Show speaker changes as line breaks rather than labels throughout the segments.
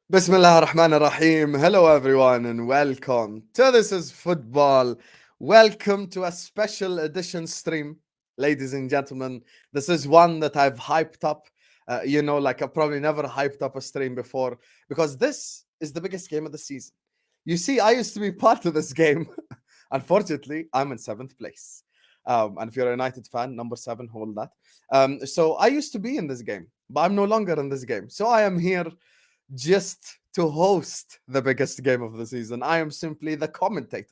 Bismillah ar-Rahman ar-Rahim. Hello everyone and welcome to This is Football. Welcome to a special edition stream, ladies and gentlemen. This is one that I've hyped up. Like I've probably never hyped up a stream before because this is the biggest game of the season. You see, I used to be part of this game. Unfortunately, I'm in 7th place. And if you're a United fan, number 7, hold that. So I used to be in this game, but I'm no longer in this game. So I am here just to host the biggest game of the season. I am simply the commentator.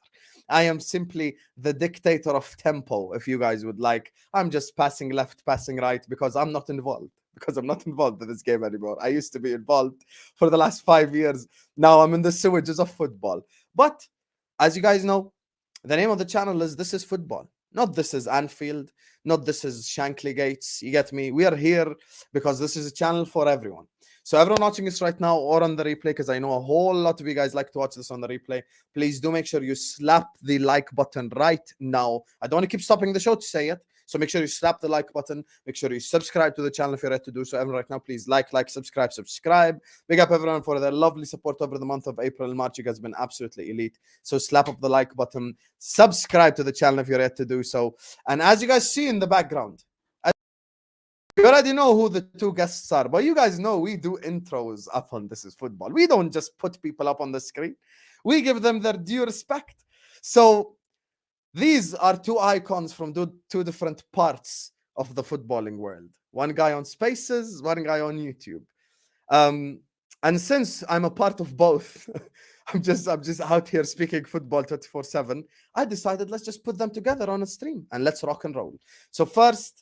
I am simply the dictator of tempo, if you guys would like. I'm just passing left, passing right, because I'm not involved. Because I'm not involved in this game anymore. I used to be involved for the last 5 years. Now I'm in the sewages of football. But as you guys know, the name of the channel is This is Football. Not This is Anfield. Not This is Shankly Gates. You get me? We are here because this is a channel for everyone. So everyone watching this right now or on the replay, because I know a whole lot of you guys like to watch this on the replay, please do make sure you slap the like button right now. I don't want to keep stopping the show to say it. So make sure you slap the like button. Make sure you subscribe to the channel if you're ready to do so. Everyone right now, please like, subscribe. Big up everyone for their lovely support over the month of April and March. You guys have been absolutely elite. So slap up the like button. Subscribe to the channel if you're ready to do so. And as you guys see in the background, you already know who the two guests are, but you guys know we do intros up on This is Football. We don't just put people up on the screen. We give them their due respect. So these are two icons from two different parts of the footballing world. One guy on Spaces, one guy on YouTube. And since I'm a part of both, I'm just out here speaking football 24/7. I decided let's just put them together on a stream and let's rock and roll. So first,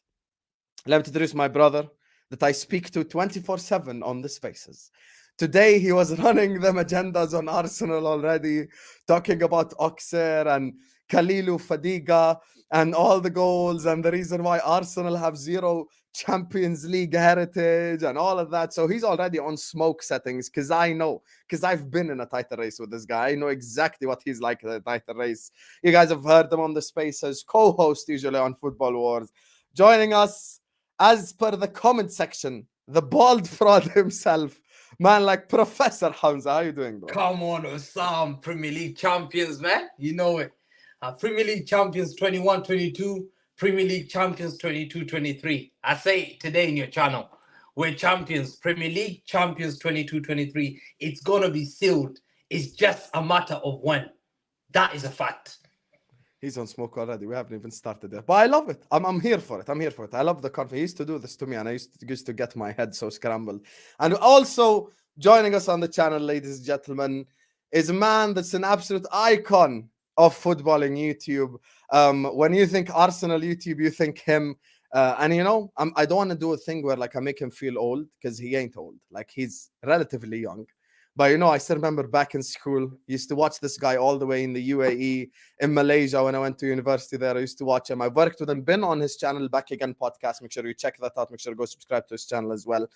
let me introduce my brother that I speak to 24/7 on the Spaces. Today, he was running them agendas on Arsenal already, talking about Oxer and Khalilu Fadiga and all the goals and the reason why Arsenal have 0 Champions League heritage and all of that. So he's already on smoke settings because I know, because I've been in a title race with this guy. I know exactly what he's like in a title race. You guys have heard him on the Spaces, co-host usually on Football Wars. Joining us, as per the comment section, the bald fraud himself, man, like Professor Hamza. How you doing, bro?
Come on, Osam, Premier League champions, man. You know it. Premier League champions 21-22, Premier League champions 22-23. I say it today in your channel. We're champions, Premier League champions 22-23. It's going to be sealed. It's just a matter of when. That is a fact.
He's on smoke already. We haven't even started there. But I love it. I'm here for it. I'm here for it. I love the confidence. He used to do this to me, and I used to get my head so scrambled. And also joining us on the channel, ladies and gentlemen, is a man that's an absolute icon of footballing YouTube. When you think Arsenal YouTube, you think him. And you know, I don't want to do a thing where like I make him feel old, because he ain't old. Like, he's relatively young. But you know, I still remember back in school, used to watch this guy all the way in the UAE, in Malaysia, when I went to university there. I used to watch him. I worked with him, been on his channel, Back Again podcast. Make sure you check that out. Make sure you go subscribe to his channel as well.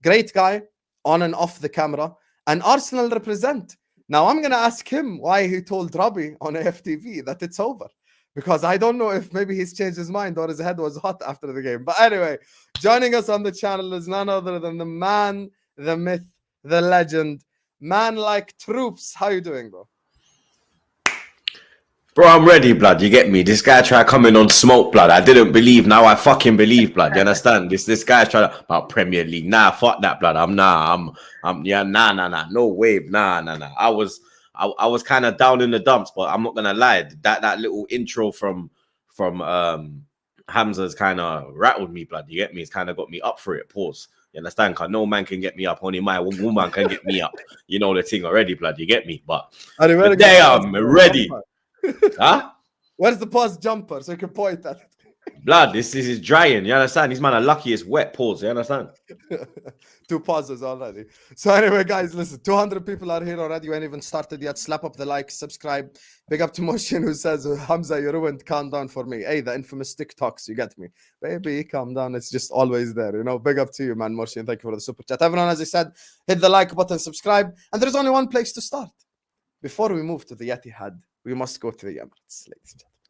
Great guy, on and off the camera. And Arsenal represent. Now, I'm going to ask him why he told Robbie on AFTV that it's over. Because I don't know if maybe he's changed his mind or his head was hot after the game. But anyway, joining us on the channel is none other than the man, the myth, the legend, man like Troopz. How you doing, bro?
Bro, I'm ready, blood. You get me? This guy tried coming on smoke, blood. I didn't believe. Now I fucking believe, blood. You understand? This guy's trying to about Premier League. Nah, fuck that, blood. Nah. No wave. Nah. I was kind of down in the dumps, but I'm not gonna lie. That little intro from Hamza's kind of rattled me, blood. You get me? It's kind of got me up for it. Pause. You understand? Cause no man can get me up. Only my woman can get me up. You know the thing already, blood. You get me? But today I'm ready. Huh?
Where's the pause jumper so you can point at it?
Blood, this is drying. You understand? These man are lucky it's wet. Pause. You understand?
2 pauses already. So anyway, guys, listen. 200 people are here already. We ain't even started yet. Slap up the like, subscribe. Big up to Moshin, who says, Hamza, you ruined calm down for me. Hey, the infamous TikToks, you get me? Baby, calm down. It's just always there, you know? Big up to you, man, Moshin. Thank you for the super chat. Everyone, as I said, hit the like button, subscribe. And there's only one place to start. Before we move to the Etihad, we must go to the Emirates, ladies and gentlemen.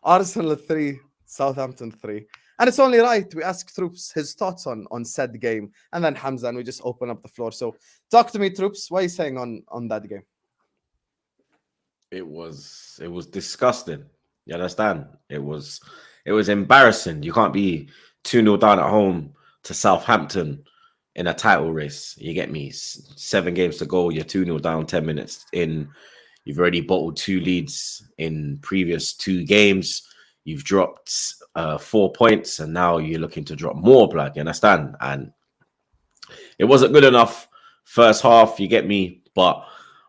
Arsenal 3, Southampton 3. And it's only right we ask Troopz his thoughts on said game, and then Hamza, and we just open up the floor. So talk to me, Troopz. What are you saying on that game?
It was disgusting. You understand? It was embarrassing. You can't be 2-0 down at home to Southampton in a title race. You get me? 7 games to go. You're 2-0 down 10 minutes in. You've already bottled 2 leads in previous 2 games. You've dropped 4 points, and now you're looking to drop more, blood. You understand? And it wasn't good enough first half. You get me? But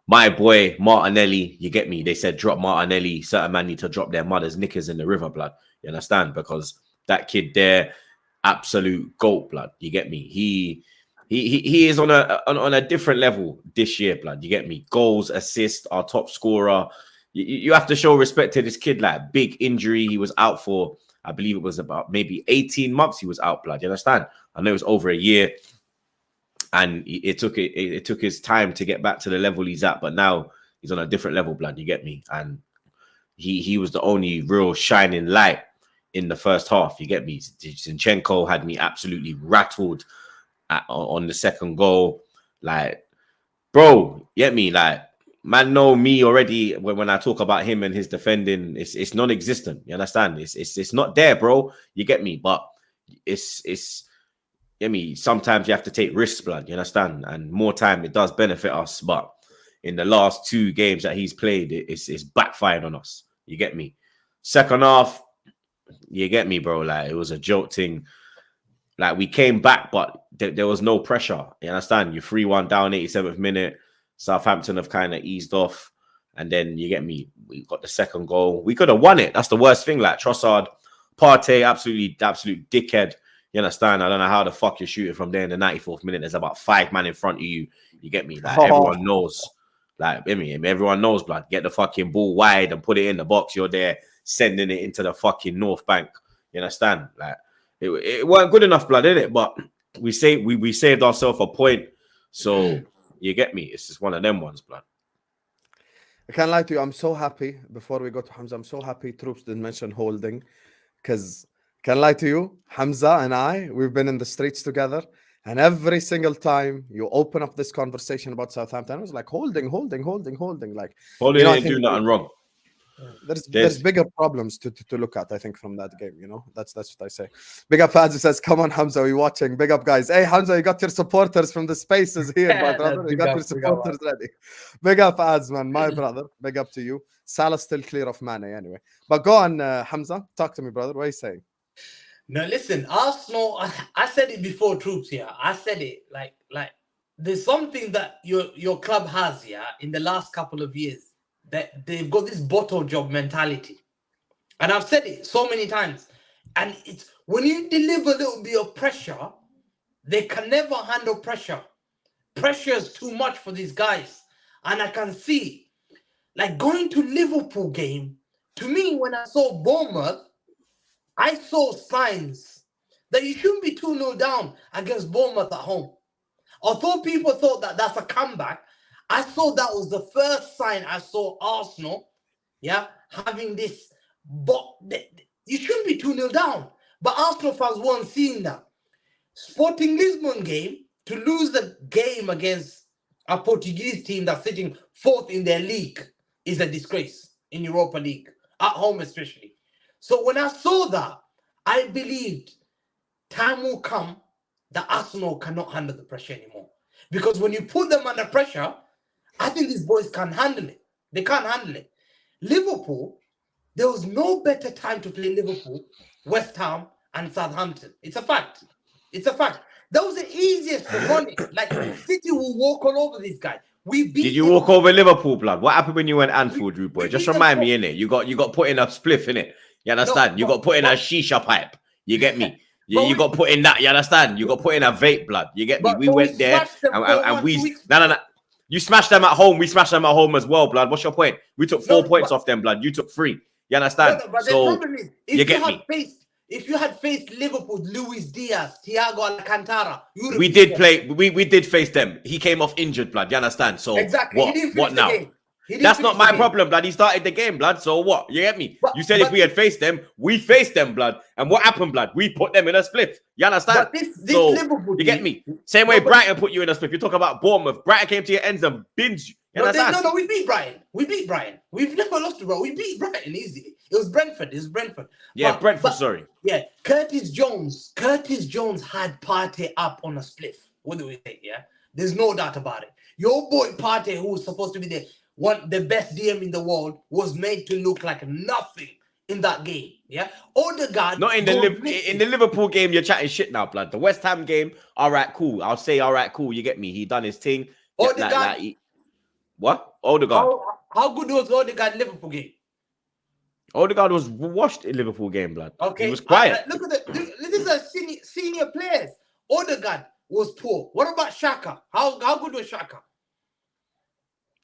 my boy Martinelli, you get me? They said drop Martinelli. Certain man need to drop their mother's knickers in the river, blood. You understand? Because that kid there, absolute GOAT, blood. You get me? He is on a different level this year, blood. You get me? Goals, assists, our top scorer. You have to show respect to this kid. Like, big injury, he was out for, I believe it was about maybe 18 months. He was out, blood. You understand? I know it was over a year, and it took his time to get back to the level he's at. But now he's on a different level, blood. You get me? And he was the only real shining light in the first half. You get me? Zinchenko had me absolutely rattled on the second goal. Like, bro, you get me? Like, man know me already when I talk about him and his defending. It's non-existent. You understand? It's not there, bro. You get me? But it's you get me? Sometimes you have to take risks, blood. You understand? And more time it does benefit us. But in the last 2 games that he's played, it's backfired on us. You get me? Second half, you get me, bro? Like, it was a jolting. Like, we came back, but there was no pressure. You understand? You're 3-1 down, 87th minute. Southampton have kind of eased off. And then, you get me? We got the second goal. We could have won it. That's the worst thing. Like, Trossard, Partey, absolute dickhead. You understand? I don't know how the fuck you're shooting from there in the 94th minute. There's about 5 men in front of you. You get me? Like, everyone knows. Like, I mean, everyone knows, blood. Get the fucking ball wide and put it in the box. You're there sending it into the fucking North Bank. You understand? Like, it weren't good enough, blood, did it? But we saved ourselves a point. So, you get me? It's just one of them ones, blood.
I can't lie to you. I'm so happy. Before we go to Hamza, I'm so happy Troopz didn't mention holding, because can't lie to you, Hamza and we've been in the streets together, and every single time you open up this conversation about Southampton, I was like, holding. Like,
Holding didn't do nothing wrong.
There's bigger problems to look at, I think, from that game. You know, that's what I say. Big up Hamza says, come on, Hamza, we're watching. Big up, guys. Hey, Hamza, you got your supporters from the spaces here, my brother. You got your supporters ready. Big up, Ads, man, my brother. Big up to you. Salah's still clear of Mane anyway. But go on, Hamza. Talk to me, brother. What are you saying?
No, listen, Arsenal, I said it before, Troopz here. I said it like there's something that your club has here in the last couple of years, that they've got this bottle job mentality. And I've said it so many times. And it's when you deliver a little bit of pressure, they can never handle pressure. Pressure is too much for these guys. And I can see, like, going to Liverpool game, to me, when I saw Bournemouth, I saw signs that you shouldn't be 2-0 down against Bournemouth at home. Although people thought that that's a comeback, I saw that was the first sign I saw Arsenal, having this. But you shouldn't be 2-0 down. But Arsenal fans weren't seeing that. Sporting Lisbon game, to lose the game against a Portuguese team that's sitting 4th in their league is a disgrace in Europa League, at home especially. So when I saw that, I believed time will come that Arsenal cannot handle the pressure anymore. Because when you put them under pressure, I think these boys can't handle it. They can't handle it. Liverpool, there was no better time to play Liverpool, West Ham, and Southampton. It's a fact. It's a fact. That was the easiest to run it. Like, City will walk all over these guys. We beat.
Did you walk over Liverpool, blood? What happened when you went Anfield, rude boy? Just remind me, innit? You got put in a spliff, innit? You understand? No, you got put in a shisha pipe. You get me? You got put in that. You understand? You got put in a vape, blood. You get me? We went there and we... No. You smashed them at home. We smashed them at home as well, blood. What's your point? We took 4 points off them, blood. You took 3. You understand?
But the problem is, if you had faced Liverpool, Luis Diaz, Thiago Alcantara,
we did face them. He came off injured, blood. You understand? So
exactly.
what now? That's not my problem, blood. He started the game, blood. So what? You get me? You said if we had faced them, we faced them, blood. And what happened, blood? We put them in a split. You understand?
This
so
Liverpool
you get me? Same way Brighton put you in a split. You talk about Bournemouth. Brighton came to your ends and bins you. You understand?
No, we beat Brighton. We've never lost to Brighton. We beat Brighton easily. It was Brentford.
Yeah, Brentford, sorry.
Yeah, Curtis Jones had Partey up on a spliff. What do we say? Yeah, there's no doubt about it. Your boy Partey, who was supposed to be the best DM in the world, was made to look like nothing in that game. Yeah, Odegaard.
Not in the Liverpool game. You're chatting shit now, blood. The West Ham game. All right, cool. I'll say all right, cool. You get me? He done his thing.
Odegaard.
What? Odegaard.
How good was Odegaard in Liverpool game?
Odegaard was washed in Liverpool game, blood.
Okay,
he was quiet.
Look at these are senior players. Odegaard was poor. What about Saka? How good was Saka?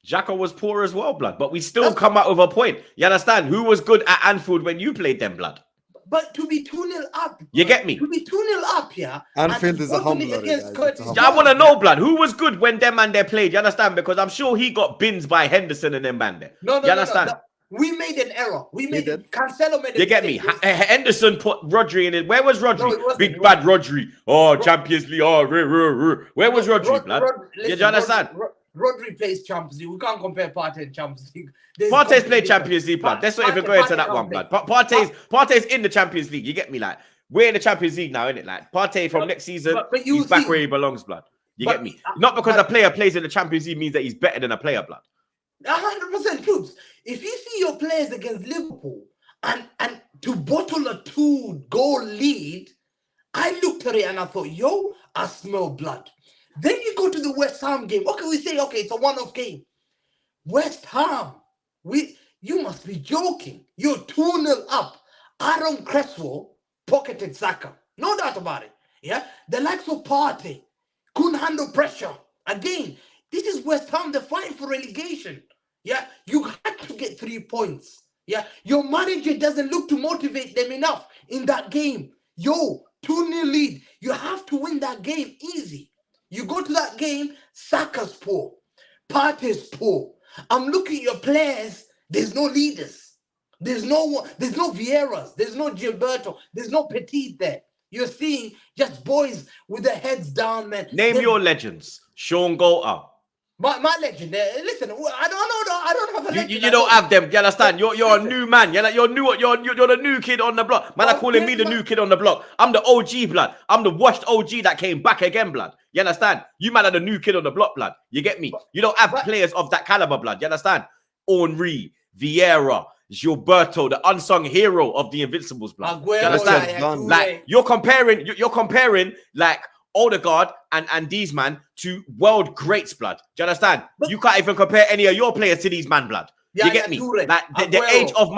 Xhaka was poor as well, blood. But we still come out with a point. You understand? Who was good at Anfield when you played them, blood?
But to be 2-0 up.
You get me?
To be 2-0 up, yeah.
Anfield is a humbler.
I want to know, blood. Who was good when them man there played? You understand? Because I'm sure he got bins by Henderson and them man there.
No,
you understand?
No. We made an error. Cancelo made a
You get me? Henderson put Rodri in it. Where was Rodri? Big bad Rodri. Oh, Champions League. Oh, where was Rodri, blood? You understand?
Rodri plays Champions League. We can't compare Partey and Champions League.
Partey's played Champions League, blood. Let's not even go into that one, blood. Partey's in the Champions League. You get me? Like, we're in the Champions League now, innit? Like, Partey from next season, he's back where he belongs, blood. You get me? Not because a player plays in the Champions League means that he's better than a player, blood.
100% Troopz. If you see your players against Liverpool and to bottle a 2-goal lead, I looked at it and I thought, yo, I smell blood. Then you go to the West Ham game. Okay, we say, okay, it's a one-off game. West Ham, you must be joking. You're 2-0 up. Aaron Cresswell pocketed Saka. No doubt about it. Yeah, the likes of Partey couldn't handle pressure. Again, this is West Ham. They're fighting for relegation. Yeah, you had to get 3 points. Yeah, your manager doesn't look to motivate them enough in that game. Yo, 2-0 lead. You have to win that game easy. You go to that game, Saka's poor. Partey's poor. I'm looking at your players. There's no leaders. There's no Vieiras. There's no Gilberto. There's no Petit there. You're seeing just boys with their heads down, man.
Name your legends. Sean Golter.
My legend. Listen, I don't have a legend.
You don't have them. You understand? You're a new man. You're the new kid on the block. Man, are calling me the new kid on the block. I'm the OG, blood. I'm the washed OG that came back again, blood. You understand? You man are the new kid on the block, blood. You get me? You don't have players of that caliber, blood. You understand? Henry, Vieira, Gilberto, the unsung hero of the Invincibles, blood. You understand? Like you're comparing like Odegaard and these man to world greats, blood. Do you understand? You can't even compare any of your players to these man, blood. You get me? Like the age of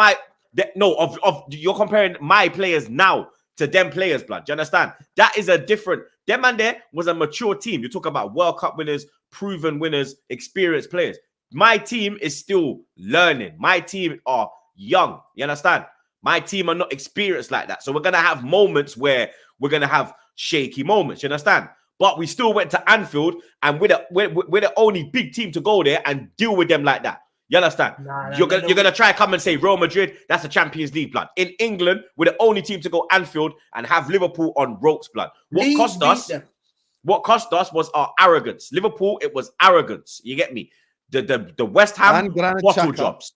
you're comparing my players now to them players, blood. Do you understand? That is a different. Them man there was a mature team. You talk about World Cup winners, proven winners, experienced players. My team is still learning. My team are young. You understand? My team are not experienced like that. So we're gonna have moments where we're gonna have shaky moments. You understand? But we still went to Anfield, and we're the only big team to go there and deal with them like that. You understand? You're gonna try to come and say Real Madrid, that's a Champions League, blood. In England, we're the only team to go Anfield and have Liverpool on ropes, blood. What cost us was our arrogance. Liverpool, it was arrogance. You get me? The West Ham bottle drops.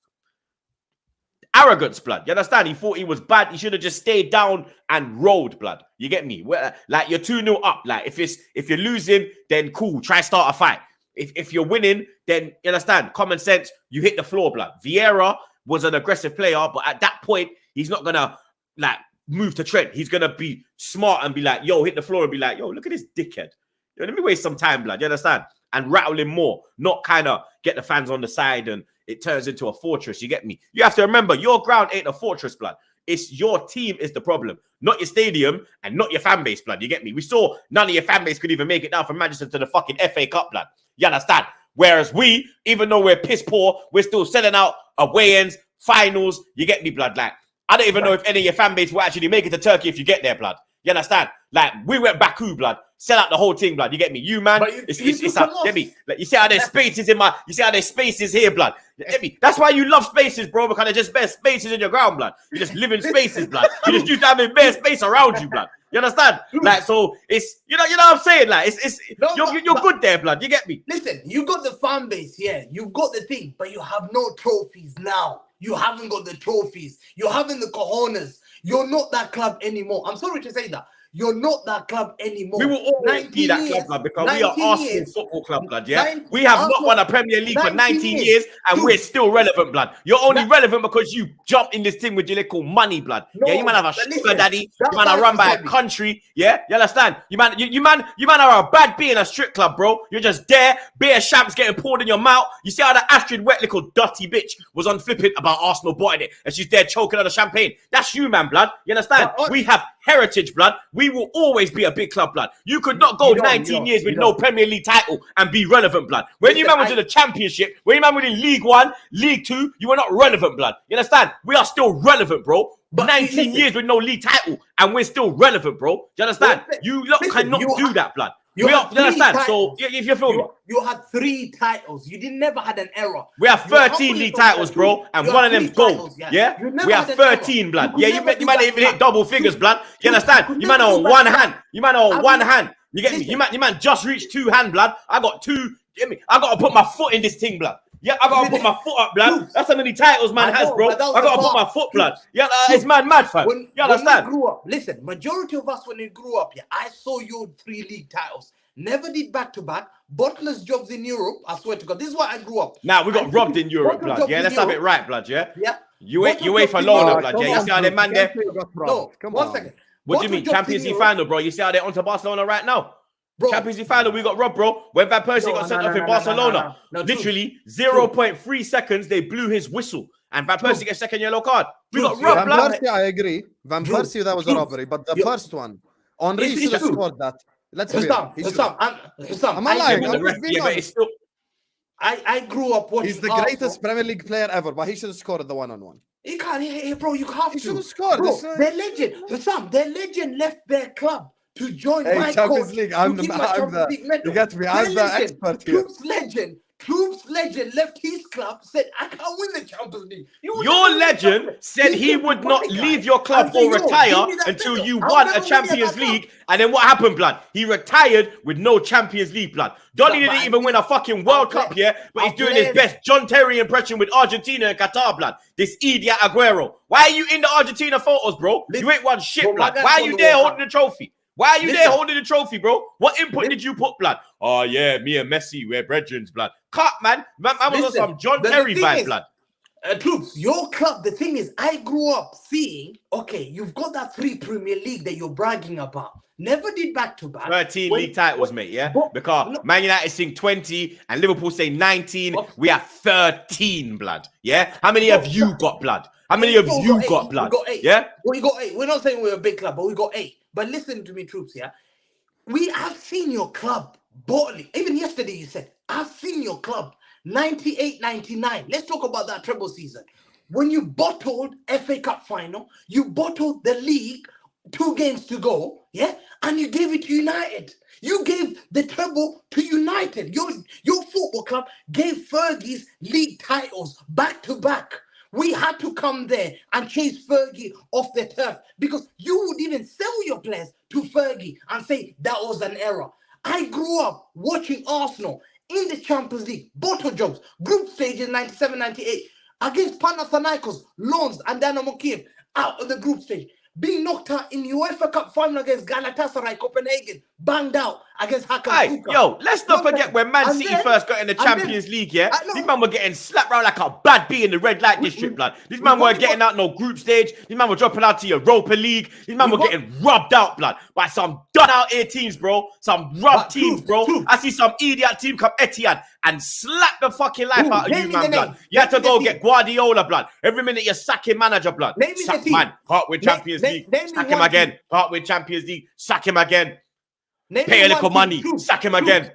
Arrogance, blood. You understand? He thought he was bad. He should have just stayed down and rolled, blood. You get me? Like you're 2-0 up. Like if you're losing, then cool. Try start a fight. If you're winning, then you understand. Common sense. You hit the floor, blood. Vieira was an aggressive player, but at that point, he's not gonna like move to Trent. He's gonna be smart and be like, yo, hit the floor and be like, yo, look at this dickhead. Yo, let me waste some time, blood. You understand? And rattle him more, not kind of get the fans on the side and it turns into a fortress. You get me? You have to remember, your ground ain't a fortress, blood. It's your team is the problem, not your stadium and not your fan base, blood. You get me? We saw none of your fan base could even make it down from Manchester to the fucking FA Cup, blood. You understand? Whereas we, even though we're piss poor, we're still selling out away-ends, finals. You get me, blood? Like, I don't even know if any of your fan base will actually make it to Turkey if you get there, blood. You understand? Like, we went Baku, blood. Sell out the whole thing, blood. You get me? You man,
But you
it's
come
get me? Like, you see how there's spaces in my, you see how there's spaces here, blood. You get me? That's why you love spaces, bro, because there's just bare spaces in your ground, blood. You just live in spaces, blood. You just used to having bare space around you, blood. You understand? Like, so it's you know what I'm saying? Like, you're good there, blood. You get me?
Listen, you got the fan base, yeah. You've got the thing, but you have no trophies now. You haven't got the trophies. You haven't the cojones. You're not that club anymore. I'm sorry to say that. You're not that club anymore.
We will always be that club, blood, because we are Arsenal Football Club, blood, yeah? We have not won a Premier League for 19 years, and we're still relevant, blood. You're only relevant because you jump in this thing with your little money, blood. Yeah, you might have a sugar daddy, you might have run by a country, yeah? You understand? You man are a bad bee in a strip club, bro. You're just there, beer champs getting poured in your mouth. You see how the Astrid Wet little dirty bitch was on flipping about Arsenal botting it, and she's there choking on the champagne. That's you, man, blood. You understand? We have heritage, blood. We will always be a big club, blood. You could not go 19 years with no Premier League title and be relevant, blood. When you man went to the Championship, when you man went in League 1, League 2, you were not relevant, blood. You understand? We are still relevant, bro. But 19 years with no league title and we're still relevant, bro. Do you understand? You lot cannot do that, blood. You understand? Titles. So if you feel me,
you had 3 titles. You never had an error.
We have 13 league titles, bro, and one of them's gold. Yeah, we have 13, blood. Yeah, you might even hit double figures, blood. You understand? You man on one hand. You man on one hand. You get me? You man just reached 2 hand, blood. I got 2. Get me? I got to put my foot in this thing, blood. Yeah, I gotta put my foot up, blood. That's how many titles man has, bro. I gotta put my foot, blood. Yeah, it's mad, fam. You understand?
When we grew up, listen, majority of us when we grew up, yeah, I saw you 3 league titles. Never did back-to-back. Butler's jobs in Europe, I swear to God. This is why I grew up.
Now, we got robbed in Europe, blood. Yeah, let's have it right, blood, yeah?
Yeah.
You wait for Lona, blood, yeah? You see how they man there?
No, come on. 1 second.
What do you mean? Champions League final, bro. You see how they're onto Barcelona right now? Bro, Champions League final, we got robbed, bro. When Van Persie got sent off in Barcelona, literally 0.3 seconds, they blew his whistle. And Van Persie gets second yellow card. We got robbed,
Van Persie, I agree. Van Persie, that was a robbery. But the first one, Henry should have scored that. Let's be I'm lying.
I grew up watching.
He's the greatest Premier League player ever, but he should have scored the one-on-one.
He can't, bro. You have to.
He should have scored.
Bro, their legend, their legend left their club to join my
Champions
coach.
League. I'm the you get me. I'm the expert here.
Troopz legend left his club, said, I can't win the Champions League.
Your legend said he would not leave your club or retire until you won a Champions League. And then what happened, blood? He retired with no Champions League, blood. Donny didn't even win a fucking World Cup here, but he's doing his best John Terry impression with Argentina and Qatar, blood. This idiot Aguero. Why are you in the Argentina photos, bro? You ain't won shit, blood. Why are you there holding the trophy? Why are you there holding the trophy, bro? What input did you put, blood? Oh, yeah, me and Messi, we're brethren, blood. Cut, man. I was on some John Terry vibe, blood.
Troopz, your club, the thing is, I grew up seeing, okay, you've got that 3 Premier League that you're bragging about. Never did back-to-back.
13 league titles, mate, yeah? Because Man United sing 20 and Liverpool say 19. We have 13, blood, yeah? How many have you got, blood? How many of you got, blood?
We got 8.
Yeah?
We got 8. We're not saying we're a big club, but we got 8. But listen to me, Troopz, yeah? We have seen your club bottling. Even yesterday you said, I've seen your club 98, 99. Let's talk about that treble season. When you bottled FA Cup final, you bottled the league, 2 games to go, yeah? And you gave it to United. You gave the treble to United. Your football club gave Fergie's league titles back to back. We had to come there and chase Fergie off the turf because you would even sell your players to Fergie and say that was an error. I grew up watching Arsenal in the Champions League, bottle jobs, group stages 97, 98, against Panathinaikos, Lons and Dynamo Kiev out of the group stage. Being knocked out in UEFA Cup final against Galatasaray, Copenhagen, banged out against Hakan.
Hey, yo, let's not forget when Man City first got in the Champions League, yeah? These man were getting slapped around like a bad bee in the red light district, blood. These man weren't getting out no group stage. These man were dropping out to Europa League. These man were getting rubbed out, blood, by some done out here teams, bro. Some rubbed teams, bro. I see some idiot team come Etihad and slap the fucking life out of you, man, blood. You had to go get Guardiola, blood. Every minute you're sacking manager, blood. Sack man, part with Champions League. Sack him again. Part with Champions League. Sack him again. Pay a little money. Sack him again.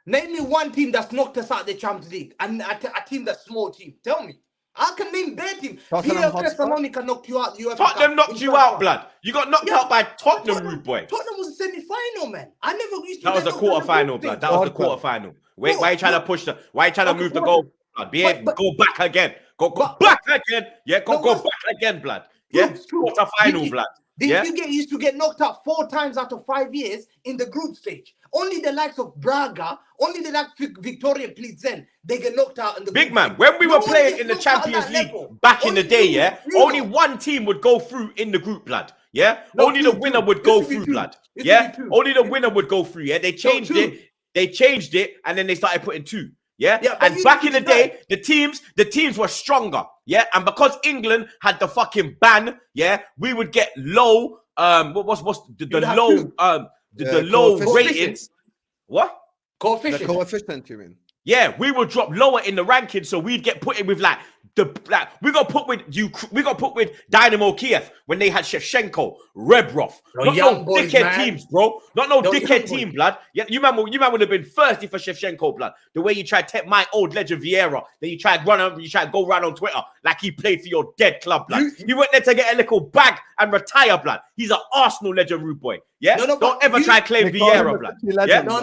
Name me one team that's knocked us out of the Champions League and a team that's small team. Tell me. I can name their team.
Tottenham
PL
Hotspur?
Thessalonica knocked you out.
Tottenham knocked you out, blood. You got knocked out by Tottenham,
Tottenham,
rude boy.
Tottenham was a semi-final, man. I never used to.
That was the quarter-final, blood. That was the quarter-final. Wait, why are you trying to push the? Why are you trying to move the goal? Blood? Go back again. Go back again. Yeah, go back again, blood. Yeah, quarter-final, blood.
You used to get knocked out 4 times out of 5 years in the group stage. Only the likes of Braga, only the likes of Victoria Plizen, they get knocked out in the
big
group
man.
stage.
When we were playing in the Champions League back in the day, yeah, only one team would go through in the group, blood. Yeah, only the winner would go through, blood. Yeah, only the winner would go through. Yeah, they changed it. They changed it, and then they started putting 2. Yeah, and back in the day, the teams were stronger. Yeah, and because England had the fucking ban, yeah, we would get low. What's the low ratings? What?
The coefficient, you mean?
Yeah, we would drop lower in the rankings, so we'd get put in with we got put with Dynamo Kiev when they had Shevchenko, Rebrov, not no dickhead teams, bro. Not no dickhead team, blood. Yeah, you man would have been thirsty for Shevchenko, blood. The way you tried to take my old legend Vieira, then you tried to go around on Twitter like he played for your dead club, blood. You went there to get a little bag and retire, blood. He's an Arsenal legend, rude boy. Yeah, don't ever try to claim Vieira, blood. Yeah,
no.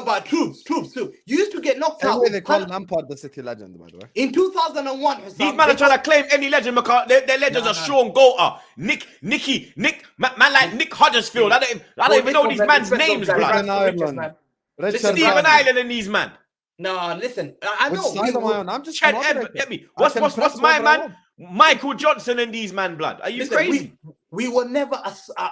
But Troopz. You used to get knocked out.
They call Lampard the city legend, by the way.
In 2001,
these men are trying to claim any legend because their legends are Sean Goater, Nick, man like Nick Huddersfield. I don't even know these men's names, blood. Stephen Ireland and these man.
No, listen. I know.
I'm just
Chad Edward. Let me. What's my man? Michael Johnson and these man, blood. Are you crazy?
We were never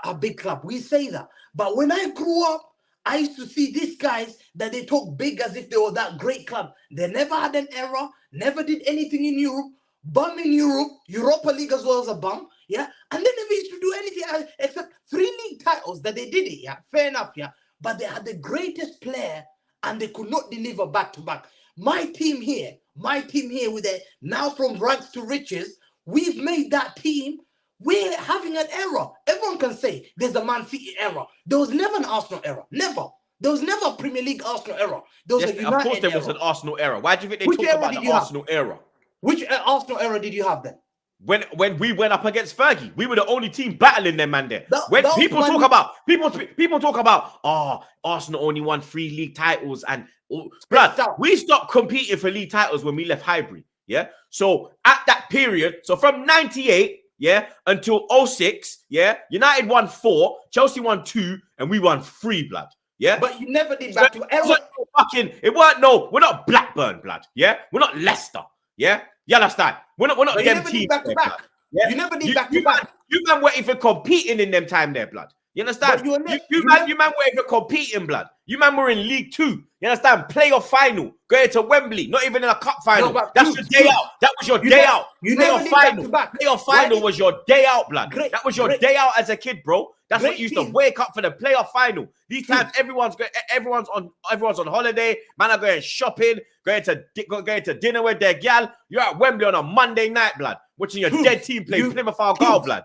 a big club. We say that. But when I grew up, I used to see these guys that they talk big as if they were that great club. They never had an error, never did anything in Europe, bum in Europe, Europa League as well as a bum, yeah? And they never used to do anything except 3 league titles that they did it, yeah? Fair enough, yeah? But they had the greatest player and they could not deliver back-to-back. My team here with a now from rags to riches, we've made that team. We're having an error. Everyone can say there's a Man City error. There was never an Arsenal error. Never. There was never a Premier League Arsenal error. There was a United
of course there was an Arsenal error. Why do you think they talk about the Arsenal era?
Which Arsenal era did you have then?
When we went up against Fergie, we were the only team battling them, man. There. When people talk about Arsenal only won 3 league titles and blood, we stopped competing for league titles when we left Highbury. Yeah. So at that period, so from 98. Yeah, until 06, yeah, United won 4, Chelsea won 2, and we won 3, blood. Yeah,
but you never did back to
we're not Blackburn, blood. Yeah, we're not Leicester. Yeah, you understand? We're not them teams.
Yeah? You never did back to back.
You man were even competing in them time there, blood. You understand? You man were even competing, blood. You man were in League 2. You understand? Playoff final, going to Wembley, not even in a cup final. No, that's your day out. That was your day out. Playoff final. Playoff final was your day out, blood. That was your day out as a kid, bro. That's what you used to wake up for the playoff final. These times, everyone's on holiday. Man are going shopping, going to dinner with their gal. You're at Wembley on a Monday night, blood, watching your dead team play Plymouth Argyle, blood.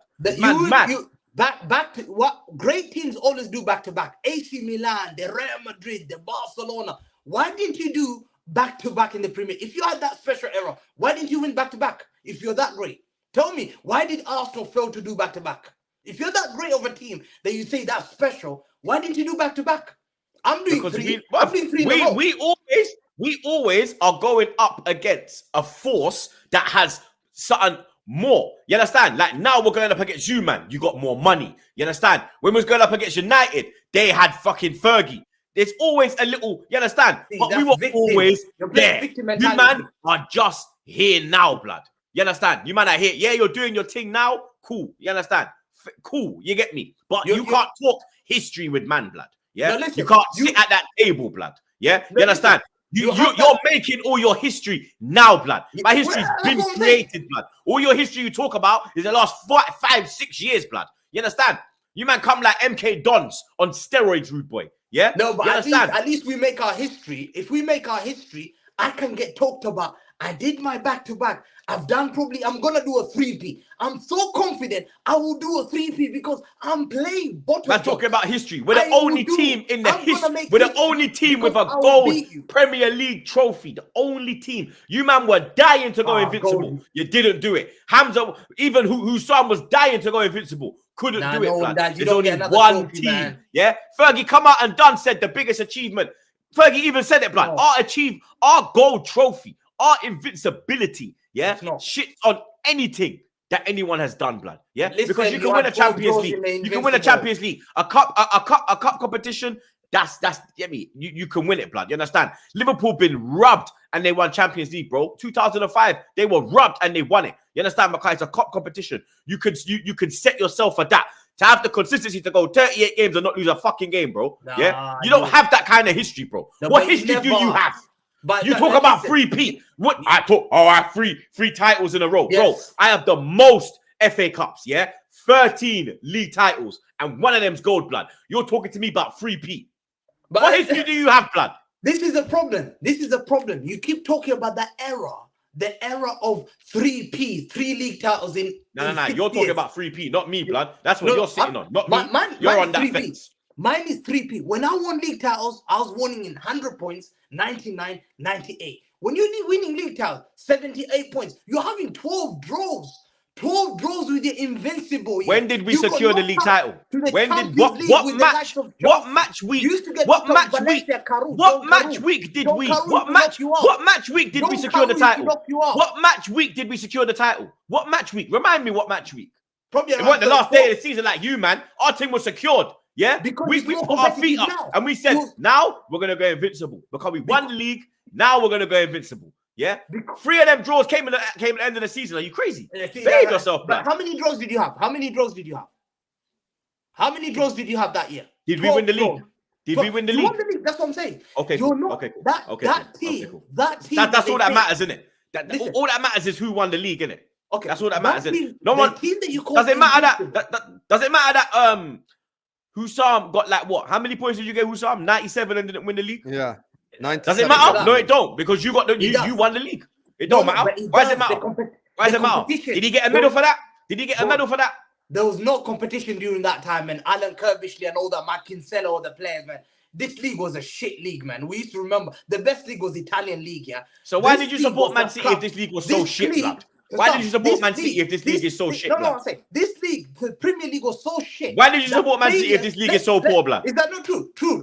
Back to what great teams always do back to back. AC Milan, the Real Madrid, the Barcelona. Why didn't you do back to back in the Premier? If you had that special era, why didn't you win back to back? If you're that great, tell me, why did Arsenal fail to do back to back? If you're that great of a team that you say that's special, why didn't you do back to back? I'm doing 3. I'm doing 3 in a row.
We always are going up against a force that has something more. You understand? Like now we're going up against you, man. You got more money. You understand? When we was going up against United, they had fucking Fergie. There's always a little, you understand? But we were always there. You man are just here now, blood. You understand? You man are here. Yeah, you're doing your thing now. Cool. You understand? Cool. You get me? But you can't talk history with man, blood. Yeah? No, you can't sit at that table, blood. Yeah? You understand? You're making all your history now, blood. My history's been created, blood. All your history you talk about is the last 5, 6 years, blood. You understand? You man come like MK Dons on steroids, rude boy. Yeah?
No, but at least we make our history. If we make our history, I can get talked about I did my back-to-back. I'm gonna do a 3P. I'm so confident I will do a 3P because I'm playing bottom.
Man's talking about history. We're the only team in the history. We're the only team with a gold Premier League trophy. The only team. You man were dying to go invincible. You didn't do it. Hamza, even whose son was dying to go invincible, couldn't do it. Blood. There's only one team. Man. Yeah, Fergie come out and said the biggest achievement. Fergie even said it, blood. Our gold trophy, our invincibility. Yeah, shit on anything that anyone has done, blood. Yeah,
listen,
because you can win a Champions League. You can win a Champions League, a cup competition. That's you can win it, blood. You understand? Liverpool been rubbed and they won Champions League, bro. 2005, they were rubbed and they won it. You understand? Because it's a cup competition. You could set yourself for that. To have the consistency to go 38 games and not lose a fucking game, bro. Yeah, you don't have that kind of history, bro. What history do you have? But you talk about 3P. What I talk? Oh, I have three titles in a row, bro. I have the most FA Cups. Yeah, 13 league titles, and one of them's gold, blood. You're talking to me about 3P. But what history do you have, blood?
This is a problem. This is a problem. You keep talking about the era of 3P, 3 league titles in.
No. You're talking about 3P, not me, blood. That's what you're sitting on, not me. You're on that 3P. Fence.
Mine is 3P. When I won league titles, I was winning in 100 points, 99, 98. When you're winning league titles, 78 points, you're having 12 draws. 12 draws with the invincible. Yeah?
When did we secure the league title? When did what match week did we what match week did we secure the title? What match week did we secure the title? What match week? Remind me what match week.
Probably
it wasn't the last day of the season like you, man. Our team was secured. Yeah, because we put our feet up and we said, now we're gonna go invincible because we won the league. Now we're gonna go invincible. Yeah, 3 of them draws came at the end of the season. Are you crazy? Behave yourself, man.
How many draws did you have? How many draws did you have that year?
Did we win the league? Did we win the league?
That's what I'm saying.
Okay,
you're not that team. That's
all that matters, isn't it? All that matters is who won the league, isn't it? Okay, that's all that matters. No one. Does it matter that Hussam got like what? How many points did you get, Hussam? 97 and didn't win the league?
Yeah. 97.
Does it matter? No, it don't. Because you got you won the league. It don't matter. Why does it matter? Why does it matter? Did he get a medal for that?
There was no competition during that time, man. Alan Kirbishley and all that, Matt Kinsella, all the players, man. This league was a shit league, man. We used to remember the best league was the Italian league, yeah.
So why did you support Man City if this league was so shit, blood? Why did you support Man City if this league is so shit?
No, I'm saying this league, the Premier League was so shit.
Why did you support Man City if this league is so poor, blood?
Is that not true? True.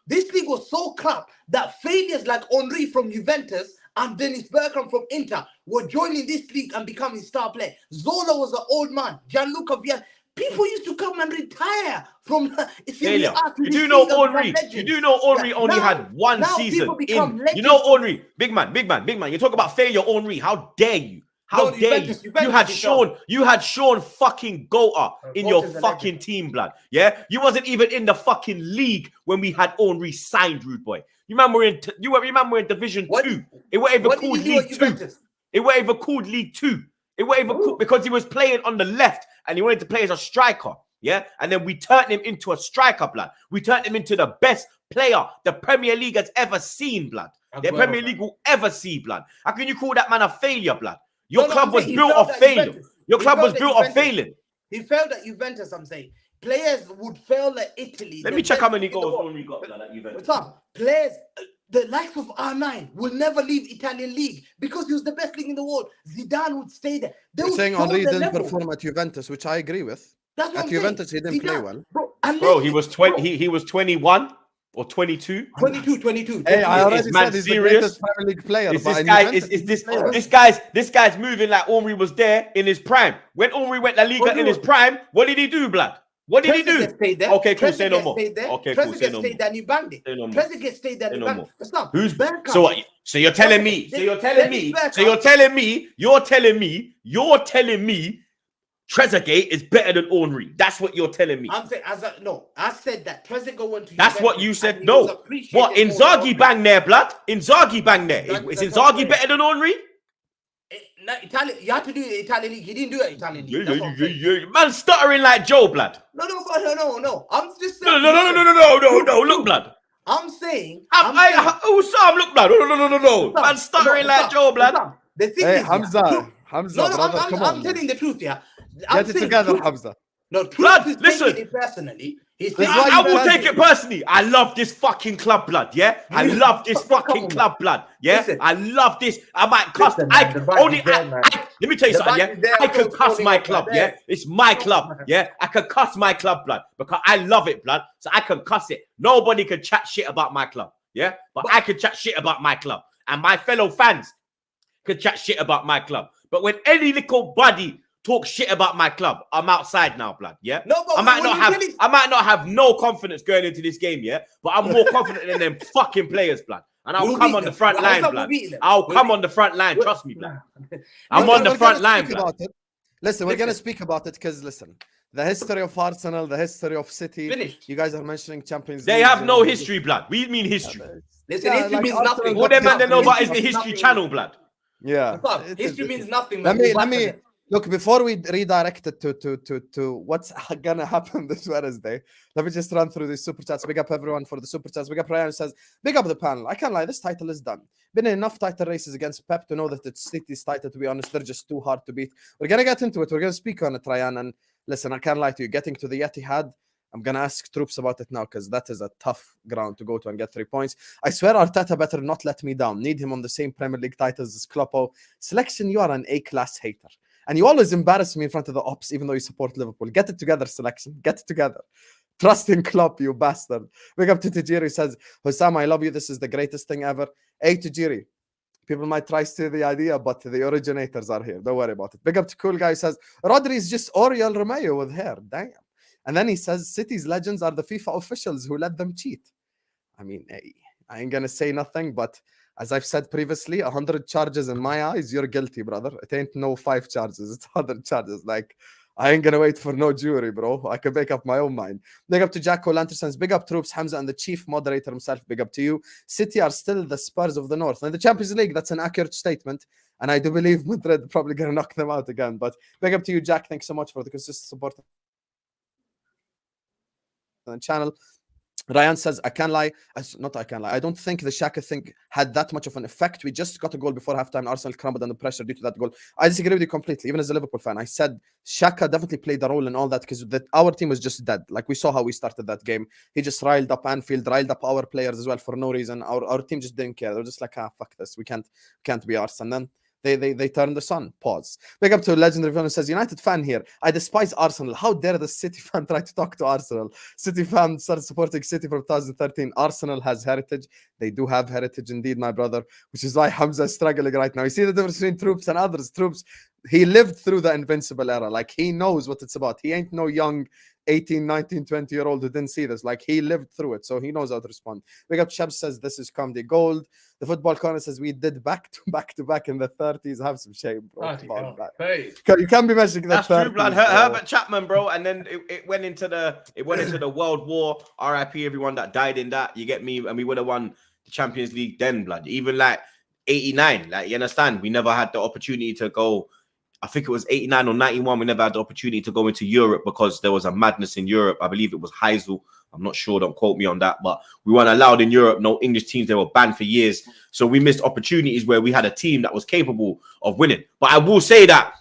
This league was so crap that failures like Henry from Juventus and Dennis Bergkamp from Inter were joining this league and becoming star players. Zola was an old man. Gianluca Vialli. People used to come and retire from
failure. You do know Henry. You do know Henry only had one season. You know Henry, big man. You talk about failure, Henry. How dare you? How dare you? You had Sean fucking Goater in your fucking team, blood. Yeah, you wasn't even in the fucking league when we had Henry signed, rude boy. You remember we're in Division 2. It wasn't even called League 2. It wasn't even called League 2. It wasn't even called because he was playing on the left and he wanted to play as a striker. Yeah, and then we turned him into a striker, blood. We turned him into the best player the Premier League has ever seen, blood. The Premier League will ever see, blood. How can you call that man a failure, blood? Your club was built off failure. Your club was built off failing.
He failed at Juventus, I'm saying. Players would fail at Italy.
Let me check how many goals Henry got at Juventus.
Players, the likes of R9 will never leave Italian league because he was the best league in the world. Zidane would stay there.
You're saying Henry didn't perform at Juventus, which I agree with.
That's what
at Juventus, he didn't play well.
Bro, he was 20. He was 21. Or 22.
22.
Hey, I already said he's the greatest Premier League player.
This guy's moving like Henry was there in his prime. When Henry went La Liga in his prime, what did he do, blood? What did he do? Okay, cool. Say no more. Okay, cool. Say no more.
Then you banged it. Trezeguet stayed there.
Who's so what? So you're telling me? You're telling me Trezeguet is better than Henry. That's what you're telling me.
I'm saying, I said that Trezeguet went to.
That's what you said. No. What? Inzaghi bang there, blood. Inzaghi bang there. Is Inzaghi better than Henry?
Italian. You had to do the Italian league. He didn't do it Italian league.
Yeah. Man stuttering like Joe, blood.
No. I'm just
saying. No. Look, blood.
I'm saying.
Sam, look, blood. No. Man, stuttering like Joe, blood.
The thing
Hey,
is,
Hamza,
no,
brother, come on.
I'm telling the truth, yeah.
Get it together, Hamza.
No, Troopz
Blood,
is
listen.
taking it personally.
I will take it personally. I love this fucking club, blood. Yeah, I love this fucking club, blood. Yeah,
Listen.
I love this. I might cuss.
Listen, man, the badge is there, man.
Let me tell you
The
something.
badge
Yeah,
is there,
I can
Troopz
cuss
holding
my
up
club.
like
Yeah,
that.
it's my club. Yeah, I can cuss my club, blood, because I love it, blood. So I can cuss it. Nobody can chat shit about my club. Yeah, but I can chat shit about my club, and my fellow fans can chat shit about my club. But when any little buddy talk shit about my club, I'm outside now, blood. Yeah,
No, but
I might not have no confidence going into this game, yeah, but I'm more confident than them fucking players, blood. And I'll come on the front line, blood. I'll come on the front line, trust me, blood. I'm on the front line, blood.
Listen, we're gonna speak about it because listen, the history of Arsenal, the history of City.
Finished.
You guys are mentioning Champions League.
They have no history, blood. We mean history.
Listen, history means nothing.
All them man they know about is the History Channel, blood.
Yeah,
history means nothing.
Let me look before we redirect it to what's gonna happen this Wednesday. Let me just run through these super chats. Big up everyone for the super chats. Big up Ryan says, big up the panel. I can't lie, this title is done. Been in enough title races against Pep to know that it's City's title. To be honest, they're just too hard to beat. We're gonna get into it. We're gonna speak on it, Ryan. And listen, I can't lie to you. Getting to the Etihad, I'm gonna ask Troopz about it now because that is a tough ground to go to and get 3 points. I swear Arteta better not let me down. Need him on the same Premier League titles as Kloppo. Selection, you are an A-class hater. And you always embarrass me in front of the ops, even though you support Liverpool. Get it together, Selection. Get it together. Trust in Klopp, you bastard. Big up to Tajiri, says, Hussam, I love you. This is the greatest thing ever. Hey, Tajiri. People might try to steal the idea, but the originators are here. Don't worry about it. Big up to Cool Guy, says, Rodri is just Oriol Romeo with hair. Damn. And then he says, City's legends are the FIFA officials who let them cheat. I mean, hey, I ain't going to say nothing, but as I've said previously, 100 charges in my eyes, you're guilty, brother. It ain't no 5 charges. It's 100 charges. Like, I ain't going to wait for no jury, bro. I can make up my own mind. Big up to Jack O'Lantersons. Big up Troopz, Hamza, and the chief moderator himself. Big up to you. City are still the Spurs of the North. And the Champions League, that's an accurate statement. And I do believe Madrid probably going to knock them out again. But big up to you, Jack. Thanks so much for the consistent support on the channel. Ryan says, I can't lie. I don't think the Saka thing had that much of an effect. We just got a goal before halftime. Arsenal crumbled under pressure due to that goal. I disagree with you completely. Even as a Liverpool fan, I said Saka definitely played a role in all that because our team was just dead. Like we saw how we started that game. He just riled up Anfield, riled up our players as well for no reason. Our team just didn't care. They were just like, fuck this. We can't be Arsenal. And then they turned the sun. Pause. Big up to Legendary Villain says, United fan here. I despise Arsenal. How dare the City fan try to talk to Arsenal? City fan started supporting City from 2013. Arsenal has heritage. They do have heritage indeed, my brother, which is why Hamza is struggling right now. You see the difference between Troopz and others. Troopz, he lived through the invincible era. Like, he knows what it's about. He ain't no young 18, 19, 20-year-old who didn't see this. Like, he lived through it, so he knows how to respond. Big up Shab says, this is comedy gold. The Football Corner says, we did back to back in the 30s. Have some shame, bro.
Hey.
You can't be mentioning that.
That's true, blood. Herbert Chapman, bro. And then it went into the World War. RIP everyone that died in that. You get me? And we would have won the Champions League then, blood. Even like 89. Like, you understand? We never had the opportunity to go. I think it was 89 or 91. We never had the opportunity to go into Europe because there was a madness in Europe. I believe it was Heysel. I'm not sure. Don't quote me on that. But we weren't allowed in Europe. No English teams. They were banned for years. So we missed opportunities where we had a team that was capable of winning. But I will say that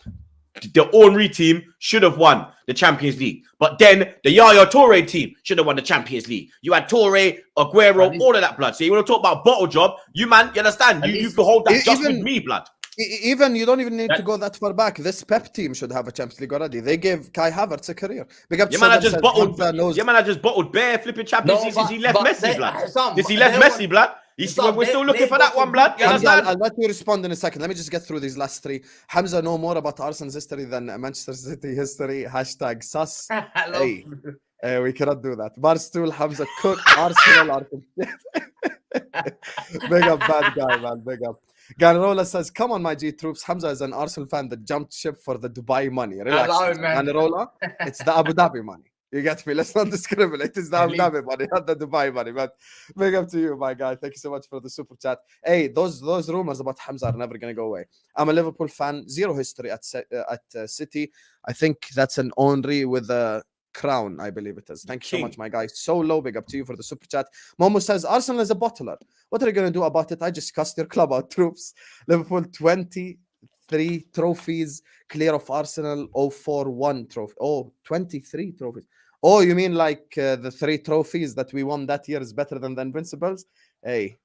the Henry team should have won the Champions League. But then the Yaya Toure team should have won the Champions League. You had Toure, Aguero, all of that, blood. So you want to talk about bottle job? You, man, you understand? You behold that just with me, blood.
Even you don't even need to go that far back. This Pep team should have a Champions League already. They gave Kai Havertz a career. Your man just
bottled bare flipping Champions League since he left Messi, blood. Since he left Messi, blood. We're still looking for that one, blood. You understand?
I'll let you respond in a second. Let me just get through these last 3. Hamza know more about Arsenal's history than Manchester City history. Hashtag sus. Hey, we cannot do that. Barstool, Hamza Cook, Arsenal. Big up, bad guy, man. Big up. Ganarola says, come on, my G Troopz. Hamza is an Arsenal fan that jumped ship for the Dubai money. Relax. Ganarola, it's the Abu Dhabi money. You get me? Let's not discriminate. It's the Abu Dhabi money, not the Dubai money. But big up to you, my guy. Thank you so much for the super chat. Hey, those rumors about Hamza are never going to go away. I'm a Liverpool fan. Zero history at City. I think that's an Henry with a Crown, I believe it is. Thank you so
King.
much, my guy. So low, big up to you for the super chat. Momo says, Arsenal is a bottler. What are you going to do about it? I just cussed your club out, Troopz. Liverpool 23 trophies, clear of Arsenal 041 trophy. Oh, 23 trophies. Oh, you mean like the 3 trophies that we won that year is better than the Invincibles? Hey,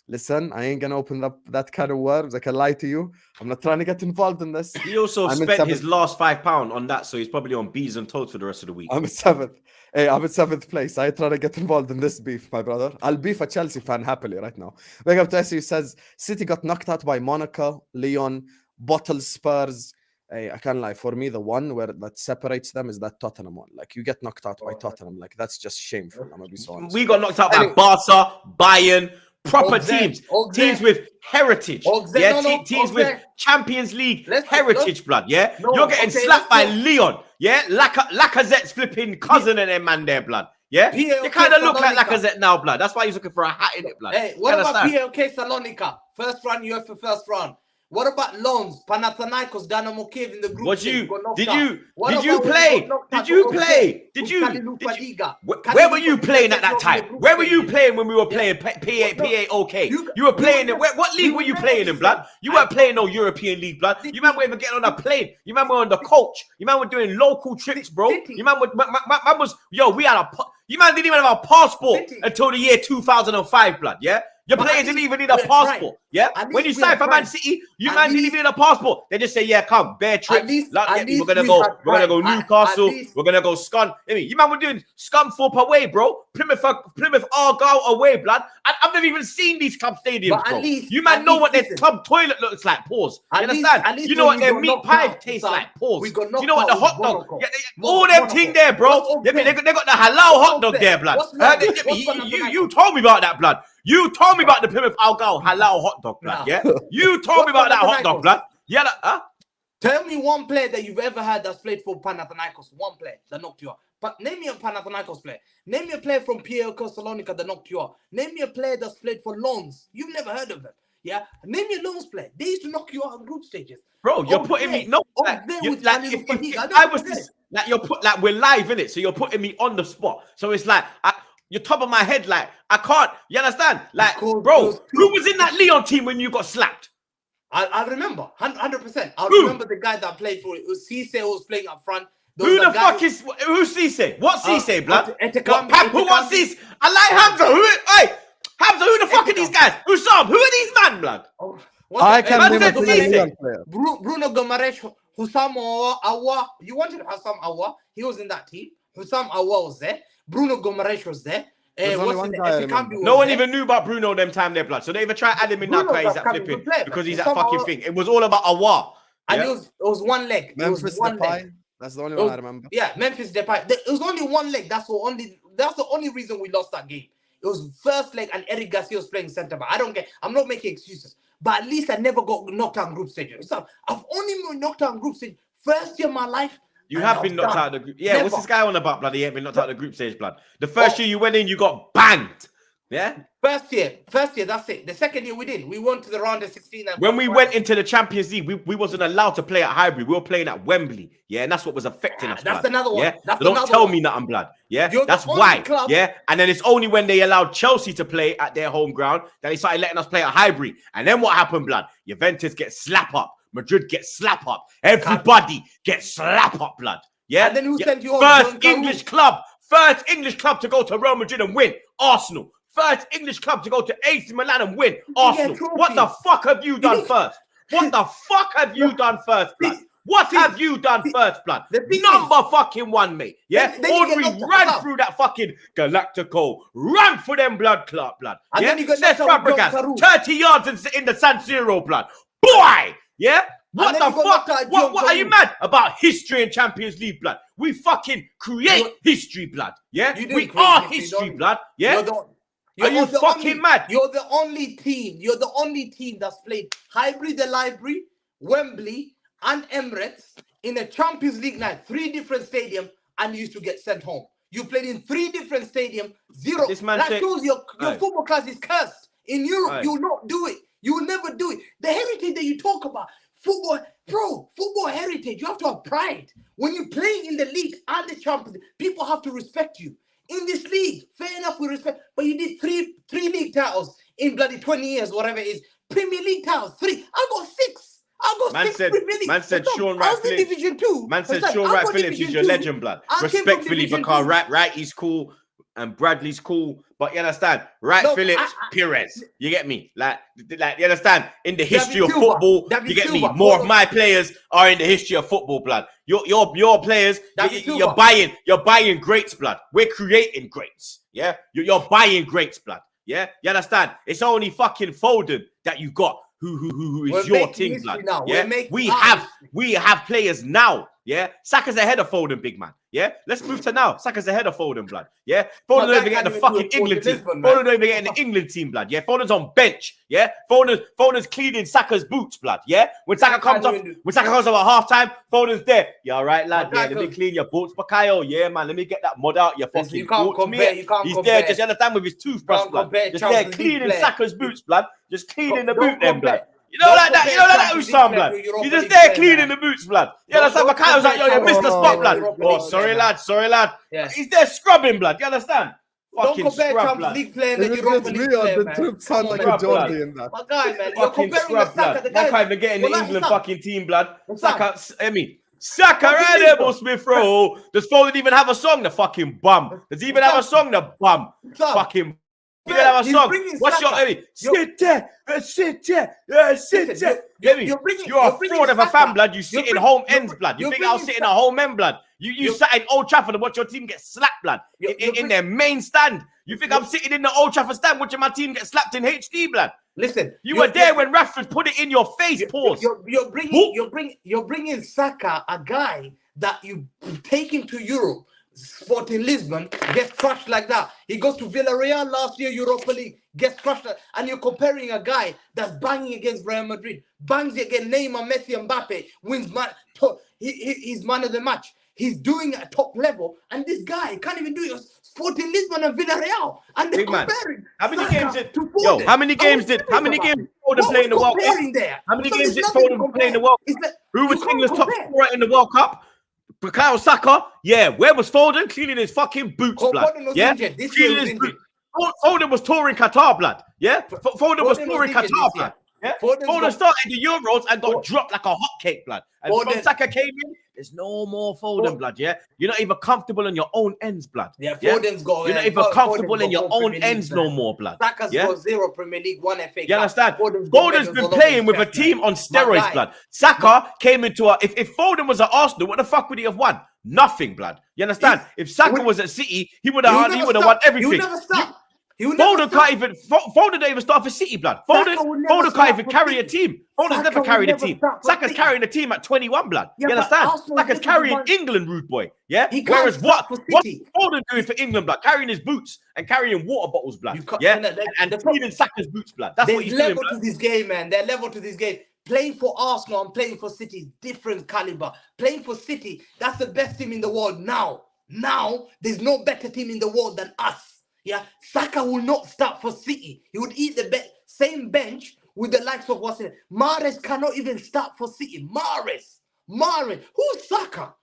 listen, I ain't gonna open up that kind of worms. I can lie to you. I'm not trying to get involved in this.
He also
I'm in
spent his
seventh.
last £5 on that, so he's probably on B's and toes for the rest of the week.
I'm in 7th. Hey, I'm in 7th place. I ain't trying to get involved in this beef, my brother. I'll beef a Chelsea fan happily right now. Big up to SU says City got knocked out by Monaco, Lyon, bottle Spurs. Hey, I can't lie. For me, the one where that separates them is that Tottenham one. Like, you get knocked out by Tottenham. Like, that's just shameful. I'm gonna be so honest.
We got knocked out by Barca, Bayern, proper teams.
Oxen.
Teams with heritage.
Oxen,
Yeah,
no,
teams
Oxen.
with Champions League
Let's-
heritage, blood. Yeah,
No,
you're getting
okay,
slapped by
let's go.
Lyon. Yeah, Lacazette's flipping cousin and them man there, blood. Yeah,
PLK
you kind of look like
Salonika.
Lacazette now, blood. That's why he's looking for a hat in it, blood.
Hey, what
You
about
understand?
PLK Salonika? First round, UEFA first round. What about Lons, Panathinaikos, Dynamo Kiev in the group?
What
stage,
you
got knocked
did
out?
you
What
did
about
you
when we
play?
got knocked
Did
out
you
to
play?
Oxford
Did
with
you?
Kalilu
Did you
Fadiga?
where were you
Kalilu
playing
Fadiga
at that
in the
time?
group
Where were you
stages.
playing when we were
Yeah.
playing
No,
PAOK?
you-
You were
you
playing
were
in what league
you
were you
were
playing in,
never
blood?
said-
You weren't playing no European League, blood. You man weren't even getting on a plane. You man were on the coach. You man were doing local trips, bro.
City.
You man was yo. We had you man didn't even have a passport
City.
until the year 2005, blood. Yeah. Your
But
players
at
didn't
least
even need a
we had
passport.
pride.
Yeah.
At
When you
least we
signed
had
for Man
pride.
City, you
At
man didn't
least-
even need a passport. They just say, yeah, come, bear trips.
least-
Like,
at
yeah, we're
least
gonna
we
go.
had
We're gonna go
pride.
Newcastle.
At least-
We're gonna go Scun. I mean, you man were doing Scunthorpe away, bro. Plymouth Argyle away, blood. I've never even seen these club stadiums,
But at
bro.
least-
You man
at
know
least
what their
listen.
club toilet looks like. Pause. You
At least-
understand?
at least
You know
when
what
we
their
got
meat
knocked
pie
out,
tastes
son,
like. Pause.
we got
You
knocked
know what the
out
hot
with
dog?
Monaco.
Yeah, all them
Monaco.
thing there, bro.
What's
They
Oxen?
got the halal hot dog
Oxen?
there, blood.
What's London?
You
What's
told me about that, blood. You told me about the Plymouth Argyle halal hot dog, blood.
Nah.
Yeah, you told me about that hot dog, blood. Yeah, huh?
Tell me one player that you've ever had that's played for Panathinaikos. One player that knocked you out. But name me a Panathinaikos player. Name me a player from PLK Salonika that knocked you out. Name me a player that's played for Lons. You've never heard of them. Yeah? Name me a Lons player. They used to knock you out in group stages.
Bro, you're
Oh,
putting me
yeah.
no.
Oh,
Like,
there
you,
with
like
Khalil
if
Fadiga. I
I
don't
was
forget.
this, like you're put like we're live in it, so you're putting me on the spot. So it's like you're top of my head. Like I can't. You understand? Like,
Because
bro,
those
who was in that Leon team when you got slapped?
I remember. 100%. I
Who?
remember the guy that played for it. It was Cisse who was playing up front. There
Who
was a
the
guy
fuck is who's Cisse? What's Cisse, blood?
Etekambi,
Who wants
Etekambi.
Cisse? I like Hamza. Hey, Hamza, who the fuck are these guys? Usam, who are these man, blood?
Oh,
I
what's
can
man
name
said
a
Cisse.
Premier League player.
Bruno Gomaresh, Hussam Awa. You wanted Hussam Awa. He was in that team. Hussam Awa was there. Bruno Gomaresh was there.
There's only
What's
one
in
guy I
Etekambi
remember.
was
No one
there.
even knew about Bruno them time there, blood. So they even try to add him in now
Bruno's
because he's
a
that
fucking
flipping
good player,
because
man.
he's that
Somehow-
fucking thing. It was all about Awa.
And
Yeah?
it was one leg. It
Memphis
was one leg.
Depay. That's the only
It
one
was-
I remember.
Yeah, Memphis Depay. It was only one leg. That's the only reason we lost that game. It was first leg, and Eric Garcia was playing centre back. I don't get. I'm not making excuses, but at least I never got knocked out in group stage. So I've only been knocked out in group stage first year of my life.
You
and
have
I
been
was
knocked
done.
out of the group. Yeah, what's
Never.
this guy on about, blood? He ain't been knocked out of the group stage, blood. The first year you went in, you got banged. Yeah?
First year, that's it. The second year we did. We went to the round of 16. And
When we went into the Champions League, we wasn't allowed to play at Highbury. We were playing at Wembley. Yeah, and that's what was affecting us.
That's
blood.
another one.
Yeah?
That's
Don't
another
tell
one.
me nothing, blood. Yeah,
You're the
that's
only
why.
club-
Yeah, and then it's only when they allowed Chelsea to play at their home ground that they started letting us play at Highbury. And then what happened, blood? Juventus get slap up. Madrid get slap up. Everybody gets slap up, blood. Yeah.
And then who sent you on?
First
John
English club to go to Real Madrid and win. Arsenal. First English club to go to AC Milan and win. Arsenal.
trophy.
What the fuck have you done first? What the fuck have you done first, blood? What have you done first, blood?
the thing
Number fucking one, mate. Yeah?
Then you get
Audrey
knocked out
ran
club.
through that fucking Galactico. Ran for them blood clot, blood.
And
yeah?
then you get
Cesc
knocked out with John
Fabregas,
Carew.
30 yards in the San Siro, blood. Boy! Yeah? What
then
the
you got
fuck?
knocked out
What
John
are you
Carew.
mad about history and Champions League, blood? We fucking create
You're-
history, blood. Yeah?
You didn't
We
create
are
history,
history,
don't
blood.
you?
Yeah? Are you
the
fucking
only,
mad?
You're the only team. You're the only team that's played Highbury, the Library, Wembley, and Emirates in a Champions League night. 3 different stadiums, and you used to get sent home. You played in 3 different stadiums. 0.
This man
that
said-
shows your
Aye.
football class is cursed. In Europe,
Aye.
you will not do it. You will never do it. The heritage that you talk about. football heritage. You have to have pride. When you're playing in the league and the Champions League, people have to respect you. In this league, fair enough, we respect. But you did three league titles in bloody 20 years, whatever it is. Premier League titles, 3. I got 6. I got
Man
6
said,
Premier League.
man said Sean
I
Wright
was in
Phillips.
Division 2.
Man said
Listen,
Sean
I
Wright
got
Phillips is
Division
your
2.
legend, blood.
I came from
Respectfully,
Division
because
2.
Wrighty's cool and Bradley's cool. But you understand? Wright
No,
Phillips, Perez. You get me? Like you understand? In the history of
Silva.
football,
David
you get me?
Silva.
More of my players are in the history of football, blood. Your players,
David
you're
Silva.
buying greats, blood. We're creating greats. Yeah? You're buying greats, blood. Yeah? You understand? It's only fucking Foden that you got who is your team, blood.
Now.
Yeah? We have players now. Yeah? Saka's ahead of Foden, big man. Yeah? Let's move to now. Saka's ahead of Foden, blood. Yeah? Foden don't even get in the fucking England team. Foden don't even get in the England team, blood. Yeah? Foden's on bench. Yeah? Foden's cleaning Saka's boots, blood. Yeah? When Saka comes off at halftime, Foden's there. You all right, lad? Yeah, let me clean your boots, Bakayo. Yeah, man. Let me get that mud out your fucking
you can't
boots,
compare.
mate.
You can't
He's
compare.
there, just understand, with his toothbrush, blood. Just there cleaning Saka's boots, blood. Just cleaning the boot them, blood. You know like that, Usam, blood. He's just there cleaning the boots, blood. You understand? Bakayo's like, yo, you missed the spot, blood. Oh, sorry, lad.
Yeah.
He's there scrubbing, blood. You understand?
Don't
Fucking
compare
scrub,
Champions
blood.
League player and the
It's
Europa
me
League
or
player,
the
man.
Troopz sound like a
Scrub, blood.
Geordie in that.
My guy, man. You're
Fucking
comparing
scrub,
the Saka,
blood.
the
Man
guy.
can't even get in the
Well,
England
Sam,
fucking team, blood.
Sam.
Saka right there, boss me, bro. Does Foden even have a song? The fucking bum. Does he even have a song? The bum.
Sam.
Fucking. You
Man,
have a
he's
song.
bringing
What's your
Saka.
Emmy? Sit there, sit there, sit
Listen,
there.
you're bringing-
You're a
you're bringing
fraud of a
Saka.
fan, blood. You
You're
sit in
bringing-
home
you're
ends, blood. You
you're
think I'll
bringing
sit in a
Saka.
home end, blood? You sat in Old Trafford and watch your team get slapped, blood. In their main stand. You think I'm sitting in the Old Trafford stand watching my team get slapped in HD, blood?
Listen,
You were there when Rashford put it in your face. Pause.
You're bringing Saka, a guy that you take him to Europe. Sporting Lisbon gets crushed like that. He goes to Villarreal last year, Europa League, gets crushed, and you're comparing a guy that's banging against Real Madrid, bangs against Neymar, Messi, and Mbappe, wins he's man of the match. He's doing it at top level, and this guy can't even do it. Sporting Lisbon and Villarreal, and they're
Big man.
comparing.
How many
Saka
games did
to
Yo?
Foden.
How many games did Foden play in the World Cup?
There?
How many
So
games
there's
did
nothing to
Foden play in the World Cup? Who was
you can't
England's top
compare.
scorer in the World Cup? Bukayo Saka. Yeah, where was Foden? Cleaning his fucking boots, blood.
Foden was
Yeah,
injured. This year
cleaning
was
his boots.
injured.
Foden was touring Qatar, blood. Yeah, Foden was
Foden
touring
was injured
Qatar,
this year.
blood. Yeah,
Foden's
Foden
got-
started the Euros and got dropped like a hotcake, blood. And
Foden-
from Saka came in, there's no more Foden, blood. Yeah, you're not even comfortable on your own ends, blood.
Yeah, Foden's got.
You're not even comfortable in your own ends no more, blood.
Saka's
Yeah?
got 0 Premier League, 1 FA Cup.
You understand?
Foden's got
Foden's
medals
been
all over
playing
his
with a
chest,
team
man.
on
My
steroids,
guy.
blood. Saka came into if Foden was at Arsenal, what the fuck would he have won? Nothing, blood. You understand? If Saka was at City, he would have won everything.
He would never stop. He would never
Foden
stop.
can't even. Foden don't even start for City, blood.
Saka will never
Foden
start
can't even
for
carry a
City.
team. Foden's
Saka
never
will
carried a
never
team.
start for
Saka's
City.
carrying a team at 21, blood.
Yeah,
You
but
understand?
Arsenal
Saka's
is
carrying
one-
England, rude boy. Yeah.
He can't
Whereas
start
what's
for City.
Foden doing for England, blood? Carrying his boots and carrying water bottles, blood.
You can't-
Yeah.
no, no,
And
the
cleaning Saka's boots, blood. That's what
There's
he's doing,
level
blood.
to this game, man. There's level to this game. Playing for Arsenal and playing for City is different caliber. Playing for City, that's the best team in the world now. Now, there's no better team in the world than us. Yeah, Saka will not start for City. He would eat the same bench with the likes of what's in it. Mahrez cannot even start for City. Mahrez. Who's Saka?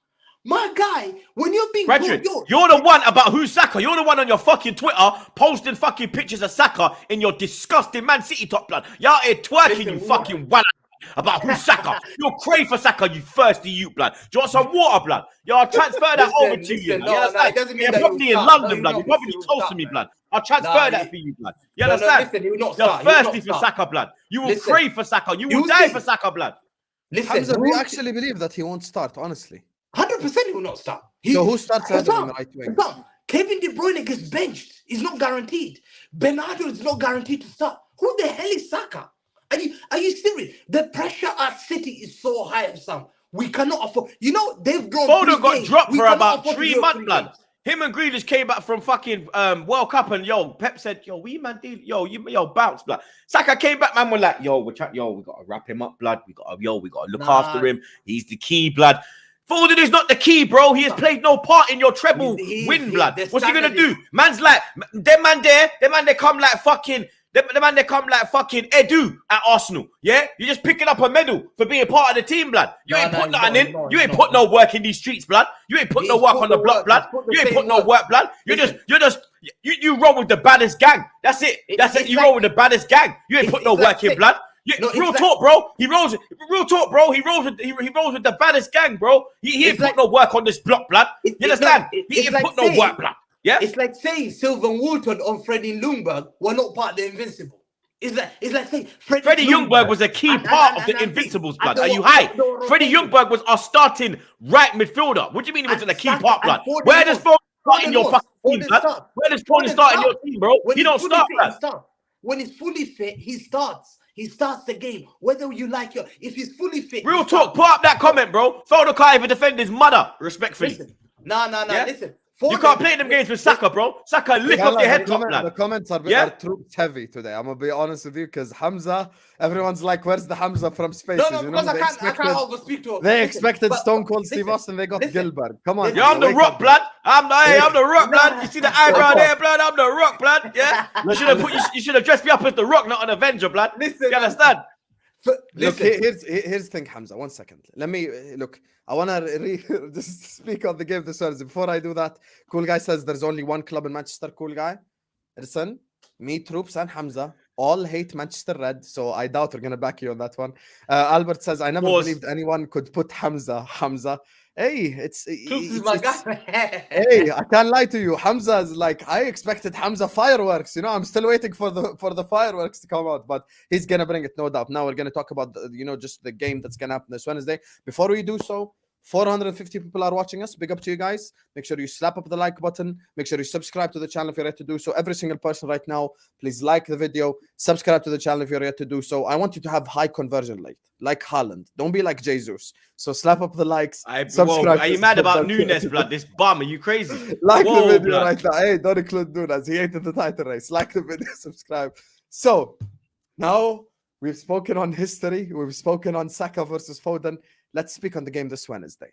My guy, when you're being
Brethren,
told,
you're the one about who's Saka. You're the one on your fucking Twitter posting fucking pictures of Saka in your disgusting Man City top, blood. You're out here twerking,
Listen,
you
what?
fucking wanna about who's Saka. You're crave for Saka, you thirsty you, blood. Do you want some water, blood? I'll transfer that over to you.
No,
You understand?
no, it doesn't mean
You're
that
probably
you'll
in
start.
London,
No,
blood.
you
You're probably
will
close
start,
to me,
man.
blood. I'll transfer
Nah,
that for you, blood. You
No,
understand?
listen, he will not
You're
start. He will
thirsty
not
for
start.
Saka, blood. You will
Listen,
crave for Saka. You will
you
die
see-
for Saka, blood.
Listen,
Hamza, we actually believe that he won't start, honestly.
100% he will not start.
So who starts ahead of him
Confirm.
right wing?
Confirm. Kevin De Bruyne gets benched. He's not guaranteed. Bernardo is not guaranteed to start. Who the hell is Saka? Are you serious? The pressure at City is so high, Sam. We cannot afford. You know they've drawn.
Foden
3
got
games.
dropped
We
for
cannot
about
afford to
3
draw
months,
3
blood.
games.
Him and Grealish came back from fucking World Cup, and Pep said, we man deal, bounce, blood. Saka came back, man, we're like, we gotta wrap him up, blood. We gotta look after him. He's the key, blood. Foden is not the key, bro. He has played no part in your treble win, blood. What's he gonna do? Man's like, them man there come like fucking The man, they come like fucking Edu at Arsenal. Yeah, you're just picking up a medal for being part of the team, blood. You ain't put nothing in. You ain't put no work in these streets, blood. You ain't put no work on the block, blood. You ain't put no work, blood. You roll with the baddest gang. That's it. That's it. You roll with the baddest gang. You ain't put no work in, blood. Real talk, bro. He rolls. Real talk, bro. He rolls with the baddest gang, bro. He ain't put no work on this block, blood. You understand? He ain't put no work, blood. Yeah,
it's like saying Sylvan Woolton on Freddie Ljungberg were not part of the Invincible. It's like saying
Freddie Ljungberg was a key part of the Invincibles, blood. Are you high? Freddie Ljungberg was our starting right midfielder. What do you mean he wasn't a key part, blood? Where does Foden start in your fucking team, blood? Where does Foden start in your team, bro? He don't start, blood.
When he's fully fit, he starts. He starts the game, whether you like it. If he's fully fit.
Real talk. Put up that comment, bro. Foden can't even defend his mother, respectfully.
Listen. No. Yeah? Listen.
You can't play them games with Saka, bro. Saka lick off your head top, blood.
The comments are Troopz heavy today. I'm gonna be honest with you, because Hamza, everyone's like, "Where's the Hamza from Spaces?"
No, because I can't over speak to him.
They expected Stone Cold Steve Austin. They got Gilbert. Come on,
I'm the Rock, blood. I'm the Rock, blood. You see the eyebrow there, blood? I'm the Rock, blood. Yeah. You should have dressed me up as the Rock, not an Avenger, blood. Listen, you understand?
Look, here's the thing, Hamza. 1 second. Let me look. I want to just speak on the game this Thursday. Before I do that, Cool Guy says there's only one club in Manchester. Cool Guy, listen, me, Troopz, and Hamza all hate Manchester Red, so I doubt we're gonna back you on that one. Albert says I never believed anyone could put Hamza. Hey, Troopz is my guy. Hey, I can't lie to you. Hamza is like, I expected Hamza fireworks. You know, I'm still waiting for the fireworks to come out, but he's gonna bring it, no doubt. Now we're gonna talk about just the game that's gonna happen this Wednesday. Before we do so, 450 people are watching us. Big up to you guys. Make sure you slap up the like button. Make sure you subscribe to the channel if you're yet to do so. Every single person right now, please like the video. Subscribe to the channel if you're yet to do so. I want you to have high conversion rate, like Haaland. Don't be like Jesus. So slap up the likes. Subscribe.
Are you mad about Nunes, blood? This bum, are you crazy?
Like the video blood. Right now. Hey, don't include Nunes. He hated the title race. Like the video, subscribe. So now we've spoken on history. We've spoken on Saka versus Foden. Let's speak on the game this Wednesday.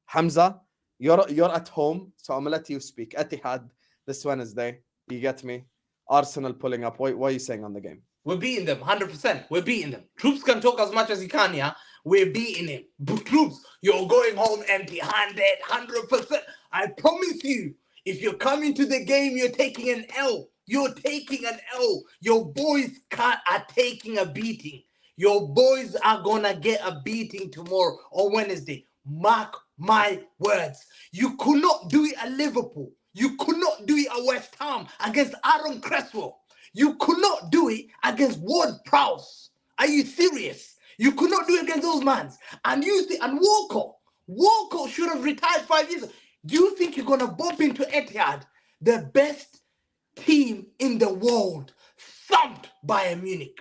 Hamza, you're at home, so I'm gonna let you speak. Etihad this Wednesday. You get me? Arsenal pulling up. What are you saying on the game?
We're beating them 100%. We're beating them. Troopz can talk as much as he can, yeah? We're beating him. But Troopz, you're going home empty-handed, 100%. I promise you, if you're coming to the game, you're taking an L. You're taking an L. Your boys are taking a beating. Your boys are going to get a beating tomorrow or Wednesday. Mark my words. You could not do it at Liverpool. You could not do it at West Ham against Aaron Cresswell. You could not do it against Ward-Prowse. Are you serious? You could not do it against those mans. And Walcott should have retired 5 years ago. Do you think you're going to bump into Etihad, the best team in the world, thumped Bayern Munich?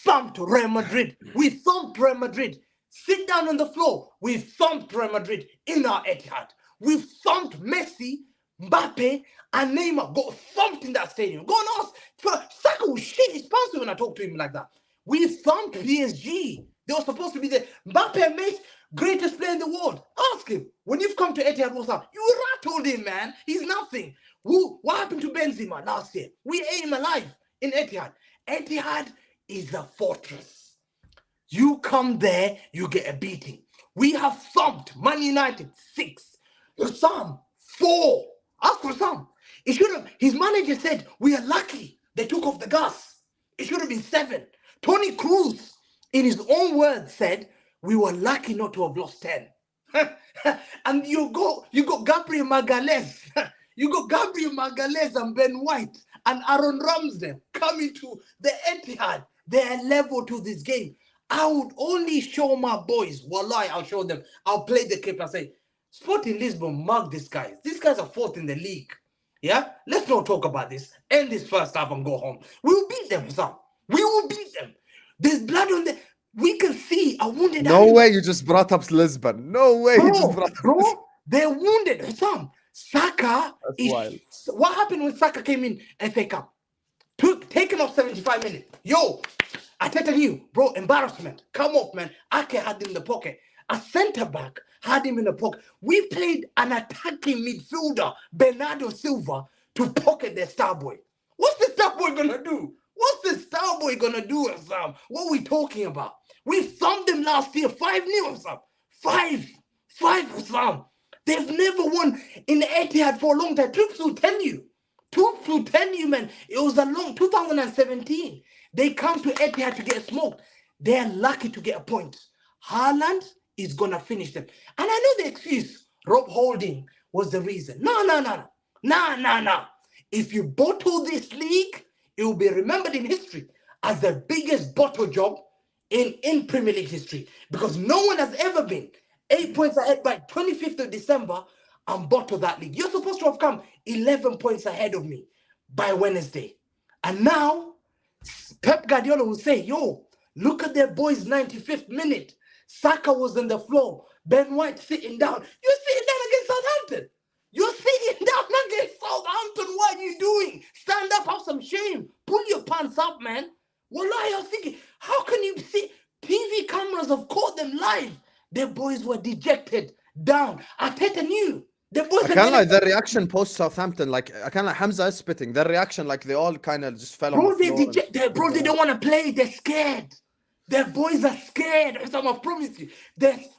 Thumped Real Madrid. We thumped Real Madrid. Sit down on the floor. We thumped Real Madrid in our Etihad. We thumped Messi, Mbappe, and Neymar. Got thumped in that stadium. Go and ask. Saka will shit his pants when I talk to him like that. We thumped PSG. They were supposed to be the Mbappe and Messi, greatest player in the world. Ask him. When you've come to Etihad, what's up? You rattled him, man. He's nothing. What happened to Benzema last year? We ate him alive in Etihad. Etihad is a fortress. You come there, you get a beating. We have thumped Man United 6. Sam 4. Ask for Sam. It should have. His manager said we are lucky they took off the gas. It should have been 7. Tony Cruz, in his own words, said we were lucky not to have lost 10. And you got Gabriel Magalhaes. You got Gabriel Magalhaes and Ben White and Aaron Ramsdale coming to the Etihad. They're level to this game. I would only show my boys. Wallahi, I'll show them. I'll play the clip and say, Sporting Lisbon mug these guys. These guys are 4th in the league. Yeah? Let's not talk about this. End this first half and go home. We will beat them, Sam. We will beat them. There's blood on the... We can see a wounded...
No way you just brought up Lisbon. No way you just brought up...
Bro, they're wounded. Sam, Saka
is... Wild.
What happened when Saka came in FA Cup? Taken off 75 minutes. Yo, Arteta knew, bro, embarrassment. Come off, man. Ake had him in the pocket. A centre-back had him in the pocket. We played an attacking midfielder, Bernardo Silva, to pocket their star boy. What's the star boy going to do? What's the Star Boy gonna do, Sam? What are we talking about? We thumped them last year 5-0, Sam. 5, Sam. They've never won in the Etihad for a long time. Troopz will tell you. Troopz will tell you, man. It was a long 2017. They come to Etihad to get smoked. They're lucky to get a point. Haaland is gonna finish them. And I know the excuse, Rob Holding was the reason. No. If you bottle this league, it will be remembered in history as the biggest bottle job in Premier League history, because no one has ever been 8 points ahead by 25th of December and bottled that league. You're supposed to have come 11 points ahead of me by Wednesday. And now, Pep Guardiola will say, yo, look at their boys' 95th minute. Saka was on the floor. Ben White sitting down. You're sitting down against Southampton. You're sitting down against Southampton. What are you doing? Stand up, have some shame. Pull your pants up, man. Wallahi, I was thinking, how can you see? TV cameras have caught them live. Their boys were dejected, down. Arteta knew. The boys
I can't lie, their reaction post Southampton, like I can't like Hamza is spitting. Their reaction, like they all kind of just fell on the floor.
Bro, they don't want to play. They're scared. Their boys are scared. I promise you.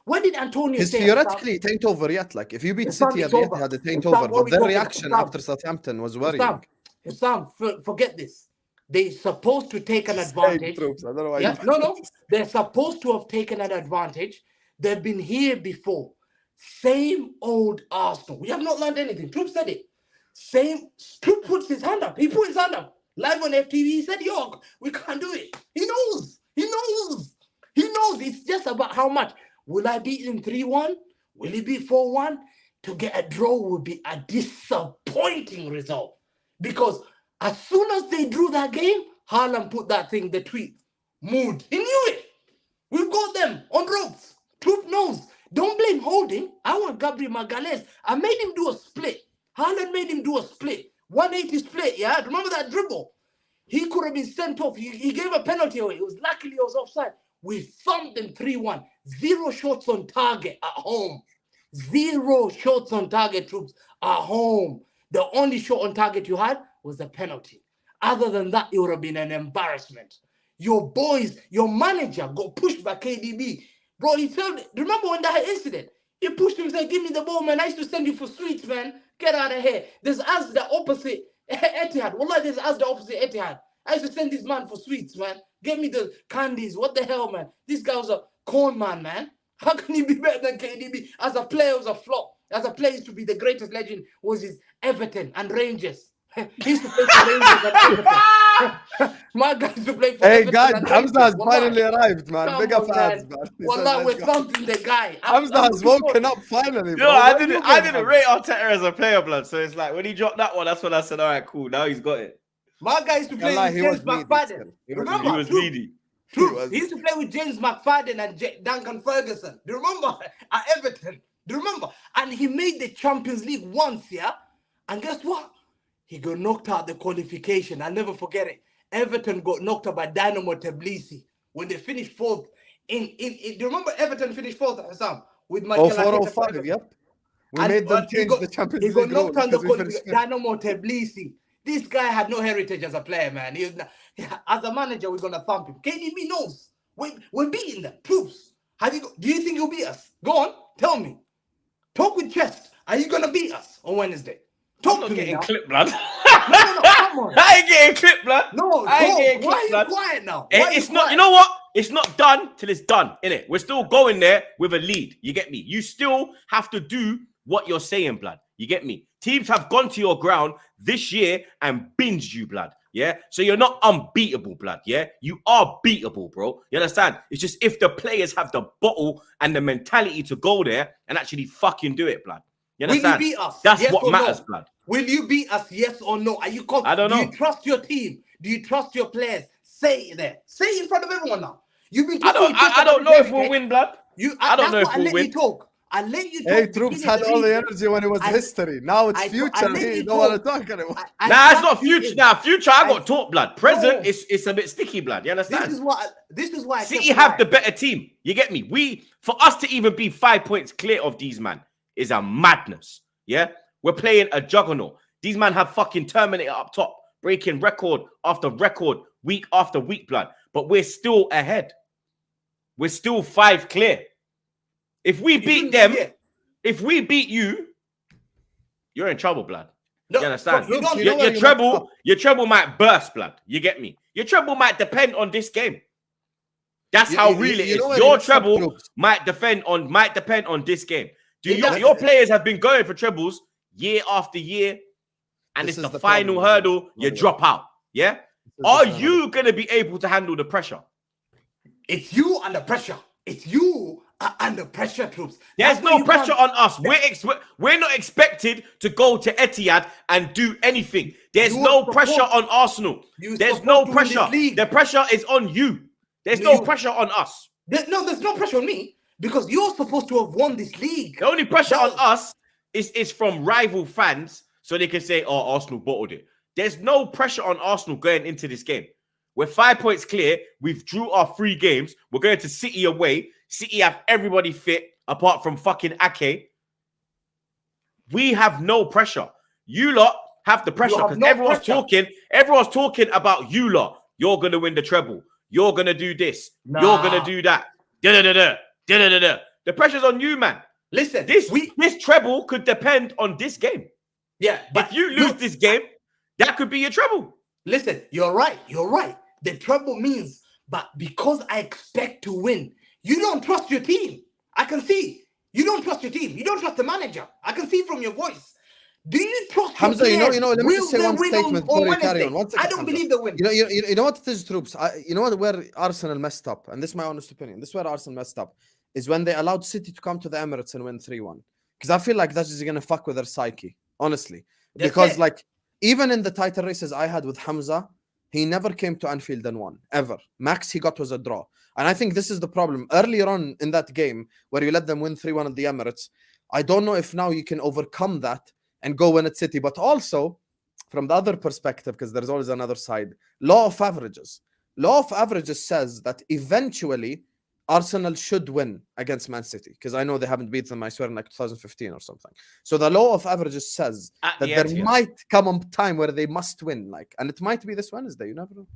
What did Antonio say?
Theoretically, it ain't over yet. Like if you beat City at the Etihad, it ain't over. But their reaction after Southampton was worrying.
Sam, forget this. They're supposed to take an advantage.
Troopz. I don't know why.
Yeah, no. They're supposed to have taken an advantage. They've been here before. Same old Arsenal. We have not learned anything. Troopz said it. Troopz puts his hand up. He put his hand up. Live on FTV, he said, yo, we can't do it. He knows. It's just about how much. Will I beat him 3-1? Will it be 4-1? To get a draw would be a disappointing result. Because as soon as they drew that game, Haaland put that thing, the tweet, mood. He knew it. We've got them on ropes. Troopz knows. Don't blame Holding. I want Gabriel Magalhaes. I made him do a split. Haaland made him do a split. 180 split, yeah? Remember that dribble? He could have been sent off. He gave a penalty away. It was luckily it was offside. We thumped them 3-1. 0 shots on target at home. 0 shots on target, Troopz, at home. The only shot on target you had was the penalty. Other than that, it would have been an embarrassment. Your boys, your manager got pushed by KDB. Bro, he told, remember when that incident? He pushed him and said, give me the ball, man. I used to send you for sweets, man. Get out of here. There's us the opposite Etihad. Wallah, there's us the opposite Etihad. I used to send this man for sweets, man. Get me the candies. What the hell, man? This guy was a corn man. How can he be better than KDB? As a player, it was a flop. As a player, to be the greatest legend was his Everton and Rangers. He used to play for Rangers and Everton. My guy used to play for Everton.
Hey, guys, Hamza has finally arrived, man. Big up fans, man.
Wallah, we're thumping the guy.
Hamza has woken up finally, bro.
Yo, I didn't rate Arteta as a player, blood. So it's like when he dropped that one, that's when I said, all right, cool. Now he's got it.
My guy used to play with James McFadden. Remember?
He was needy.
True. He used to play with James McFadden and Duncan Ferguson. Do you remember? At Everton. Do you remember? And he made the Champions League once, yeah? And guess what? He got knocked out the qualification. I'll never forget it. Everton got knocked out by Dynamo Tbilisi when they finished fourth. Do you remember Everton finished fourth at Sam? With Michael
4-5, yep. We made them change the Champions League.
He got knocked out the qualification. Dynamo Tbilisi. This guy had no heritage as a player, man. As a manager, we're going to thump him. KDB knows. We're beating them. Troopz. Do you think you'll beat us? Go on. Tell me. Talk with chest. Are you going to beat us on Wednesday? Talk to me now.
Clipped, blood.
No, come on.
I ain't getting clipped, blood.
No,
I ain't getting clipped,
why are
blood.
you quiet now?
It's not, you know what? It's not done till it's done, innit? We're still going there with a lead. You get me? You still have to do what you're saying, blood. You get me? Teams have gone to your ground this year and binged you, blood. Yeah? So you're not unbeatable, blood. Yeah? You are beatable, bro. You understand? It's just if the players have the bottle and the mentality to go there and actually fucking do it, blood. You understand?
Will you beat us?
That's
yes
what matters,
no?
blood.
Will you beat us? Yes or no? Are you confident?
I don't know.
Do you trust your team? Do you trust your players? Say it there. Say it in front of everyone now. You've been talking.
I don't know if we'll win, blood. I don't know if we'll win.
I let you talk.
Hey, Troopz had all the energy when it was history. Now it's future. You don't want to talk anymore.
Nah, it's not future. Nah, future. I got taught, blood. Present, it's a bit sticky, blood. You understand?
This is why.
City have the better team. You get me? For us to even be 5 points clear of these man is a madness. Yeah, we're playing a juggernaut. These man have fucking Terminator up top. breaking record after record, week after week, blood. But we're still ahead. We're still 5 clear. If we beat them, if we beat you, you're in trouble, blood.
No,
you understand?
no,
Your treble might burst, blood. You get me? Your treble might depend on this game. That's how real it is. Your treble might depend on this game. Your players have been going for trebles year after year, and it's the final hurdle. You drop out. Yeah. Are you gonna be able to handle the pressure?
It's you under pressure. It's you under pressure, Troopz.
There's no pressure on us. We're not expected to go to Etihad and do anything. There's no pressure on Arsenal. There's no pressure. The pressure is on you. There's no pressure on us.
There's no pressure on me because you're supposed to have won this league.
The only pressure on us is from rival fans so they can say, oh, Arsenal bottled it. There's no pressure on Arsenal going into this game. We're 5 points clear. We've drew our 3 games. We're going to City away. City have everybody fit apart from fucking Ake. We have no pressure. You lot have the pressure because everyone's talking about you lot. You're going to win the treble. You're going to do this. You're going to do that. The pressure's on you, man.
Listen,
this treble could depend on this game.
Yeah.
But if you lose this game, that could be your treble.
Listen, you're right. You're right. The treble means, but because I expect to win, you don't trust your team. I can see. You don't trust your team. You don't trust the manager. I can see from your voice. Do you trust
Hamza,
your players?
let me just say one statement before you carry on.
I don't believe they win.
You know what it is, Troopz? You know where Arsenal messed up? And this is my honest opinion. This is where Arsenal messed up. Is when they allowed City to come to the Emirates and win 3-1. Because I feel like that's just going to fuck with their psyche. Honestly. Because even in the title races I had with Hamza, he never came to Anfield and won. Ever. Max he got was a draw. And I think this is the problem. Earlier on in that game, where you let them win 3-1 at the Emirates, I don't know if now you can overcome that and go win at City. But also, from the other perspective, because there's always another side, law of averages. Law of averages says that eventually Arsenal should win against Man City. Because I know they haven't beaten them, I swear, in like 2015 or something. So the law of averages says that there might come a time where they must win. And it might be this Wednesday. You never know.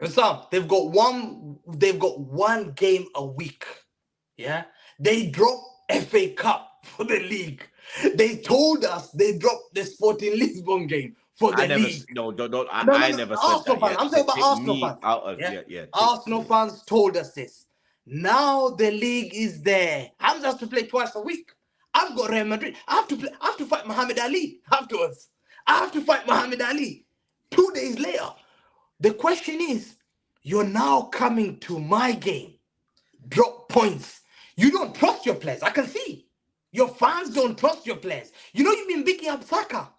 So they've got one game a week. Yeah. They dropped FA Cup for the league. They told us they dropped the Sporting Lisbon game for the league.
I never said that.
I'm saying about Arsenal fans. Arsenal fans told us this. Now the league is there. Hamza has to play twice a week. I've got Real Madrid. I have to fight Muhammad Ali afterwards. I have to fight Muhammad Ali 2 days later. The question is, you're now coming to my game. Drop points. You don't trust your players. I can see. Your fans don't trust your players. You know you've been picking up Saka.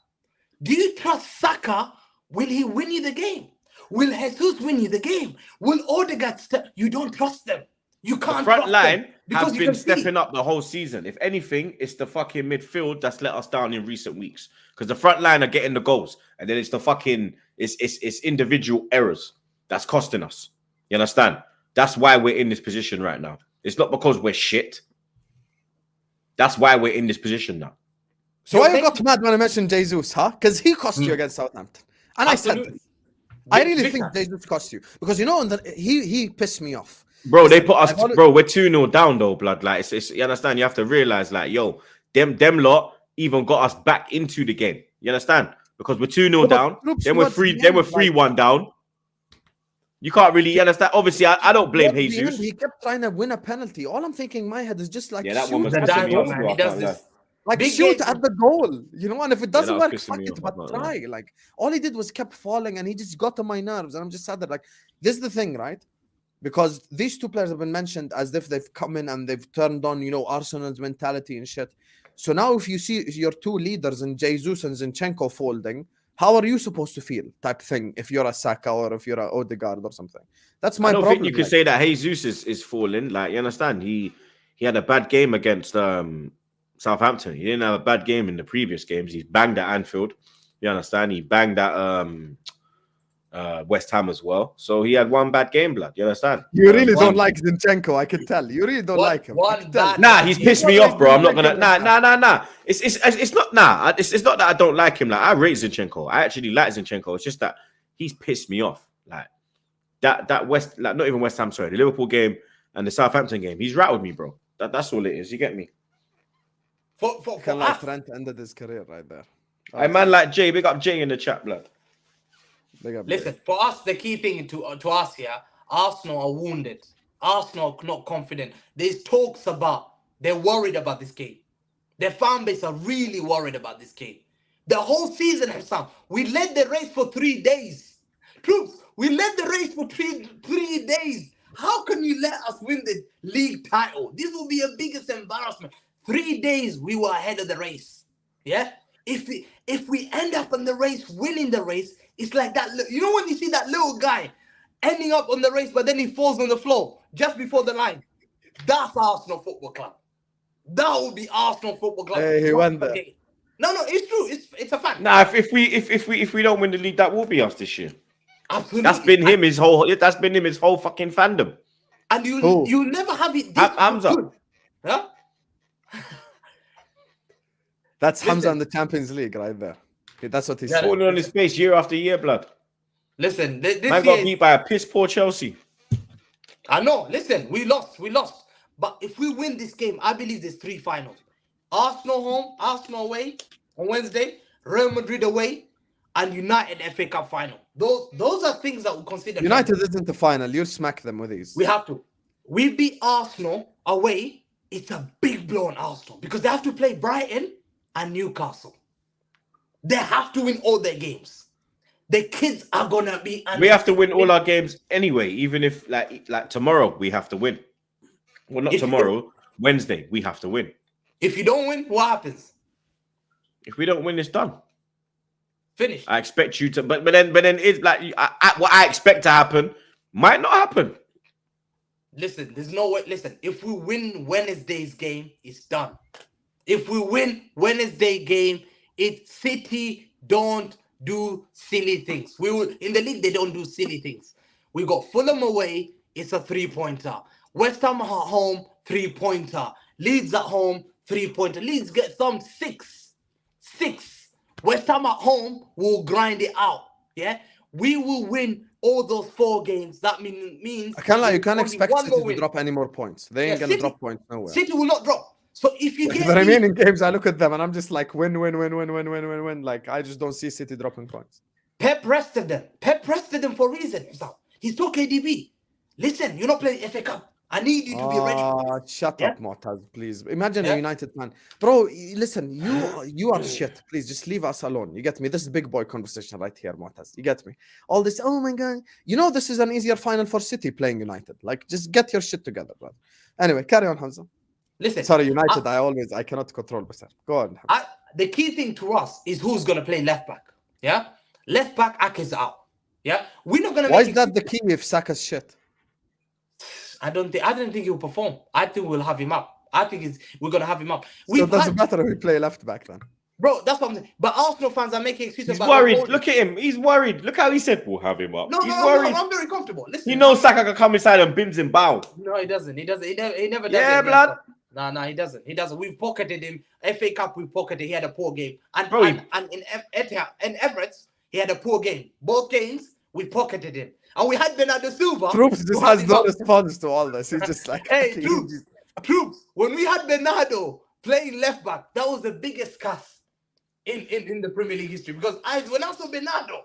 Do you trust Saka? Will he win you the game? Will Jesus win you the game? Will Odegaard You don't trust them. You can't.
The front line has been stepping up the whole season. If anything, it's the fucking midfield that's let us down in recent weeks. Because the front line are getting the goals, and then it's the fucking it's individual errors that's costing us. You understand? That's why we're in this position right now. It's not because we're shit. That's why we're in this position now.
So why you got mad when I mentioned Jesus, huh? Because he cost you against Southampton. And
Absolutely.
I said this. I really think Jesus cost you. Because he pissed me off.
Bro, they put us bro, we're 2-0 down though, blood. Like it's you understand, you have to realize, like, yo, them lot even got us back into the game. You understand? Because we're 2-0 down, then we're 3-1 down. You can't really understand. Obviously, I don't blame Jesus.
He kept trying to win a penalty. All I'm thinking in my head is just like,
that one was
He does this.
Like, shoot at the goal, and if it doesn't work, fuck
me
it,
off,
but try. Like, all he did was kept falling, and he just got on my nerves, and I'm just sad that, like, this is the thing, right? Because these two players have been mentioned as if they've come in and they've turned on, Arsenal's mentality and shit. So now if you see your two leaders in Jesus and Zinchenko folding, how are you supposed to feel, type thing, if you're a Saka or if you're a Odegaard or something? That's my problem.
I don't think you could say that Jesus is falling. Like, you understand? He had a bad game against Southampton. He didn't have a bad game in the previous games. He's banged at Anfield. You understand? He banged at West Ham as well. So he had one bad game, blood. You understand?
You really don't like Zinchenko, I can tell. You really don't like him.
He's pissed me off, bro. I'm not gonna. Nah. It's not. It's not that I don't like him. Like, I rate Zinchenko. I actually like Zinchenko. It's just that he's pissed me off. Like that West, like not even West Ham, sorry, the Liverpool game and the Southampton game. He's rattled me, bro. That's all it is. You get me?
For
Kind of like
us,
Trent ended his career right there.
A man like Jay, big up Jay in the chat, blood.
Big up,
listen,
Jay.
for us, the key thing to us here, Arsenal are wounded. Arsenal are not confident. There's talks about they're worried about this game. Their fan base are really worried about this game. The whole season, Hamza, we led the race for 3 days. Troopz, we led the race for three days. How can you let us win the league title? This will be a biggest embarrassment. 3 days we were ahead of the race. Yeah? If we end up on the race, winning the race, it's like that. You know when you see that little guy ending up on the race, but then he falls on the floor just before the line? That's Arsenal Football Club. That would be Arsenal Football Club.
Hey, he went there.
No, it's true. It's a fact.
Nah, if we don't win the league, that will be us this year.
Absolutely.
That's been him his whole fucking fandom.
And you never have it this
Hamza.
good. Huh?
That's Hamza in the Champions League right there. Okay, that's what he's
Yeah,
saying.
Falling on his face year after year, blood.
Listen, this
Man
year
got beat by a piss poor Chelsea.
I know. Listen, we lost. But if we win this game, I believe there's 3 finals. Arsenal home, Arsenal away on Wednesday, Real Madrid away, and United FA Cup final. Those are things that we consider.
United isn't the final. You'll smack them with these.
We have to. We beat Arsenal away. It's a big blow on Arsenal because they have to play Brighton and Newcastle. They have to win all their games. The kids are gonna be.
We have to win all our games anyway, even if like tomorrow we have to win. Well, not tomorrow, Wednesday we have to win.
If you don't win, what happens?
If we don't win, it's done.
Finish.
I expect you to, but then it's like what I expect to happen might not happen.
Listen, there's no way. Listen, if we win Wednesday's game, it's done. If we win Wednesday game, it's City don't do silly things. We will in the league. They don't do silly things. We got Fulham away. It's a 3-pointer. West Ham at home, 3-pointer. Leeds at home, 3-pointer. Leeds get some 6. West Ham at home will grind it out. Yeah, we will win all those 4 games. That means
I can't lie. You can't
only
expect
one
City
more
to
win.
drop any more points. They ain't gonna drop points nowhere.
City will not drop. So if you get
The remaining games, I look at them and I'm just like win. Like I just don't see City dropping points.
Pep rested them. Pep rested them for a reason. He's still KDB. Listen, you're not playing FA Cup. I need you to be ready for this.
Shut up, Mu'taz, please. Imagine
Yeah.
a United fan. Bro, listen, you are shit. Please just leave us alone. You get me? This is big boy conversation right here, Mu'taz. You get me? All this, oh my God. You know this is an easier final for City playing United. Like, just get your shit together, brother. Anyway, carry on, Hamza.
Listen,
Sorry, United, I cannot control myself. Go on, Hamza.
the key thing to us is who's going to play left back. Yeah? Left back, Aka's out. Yeah? We're not going to
Why is that the key if Saka's shit?
I don't think he'll perform. I think we'll have him up. We're going to have him up.
So it doesn't matter if we play left back then.
Bro, that's what I'm saying. But Arsenal fans are making excuses.
He's worried. Look at him. He's worried. Look how he said we'll have him up. He's worried.
I'm very comfortable. Listen,
He knows Saka can come inside and bims him bow.
No, he doesn't. He never does.
Yeah,
it.
blood.
No, he doesn't. We've pocketed him. FA Cup, we pocketed. He had a poor game. And
Bro,
in Emirates, he had a poor game. Both games, we pocketed him. And we had Bernardo Silva.
Troopz just has no response to all this. He's just like,
Hey, Troopz. When we had Bernardo playing left back, that was the biggest cuss in the Premier League history. Because when I saw Bernardo,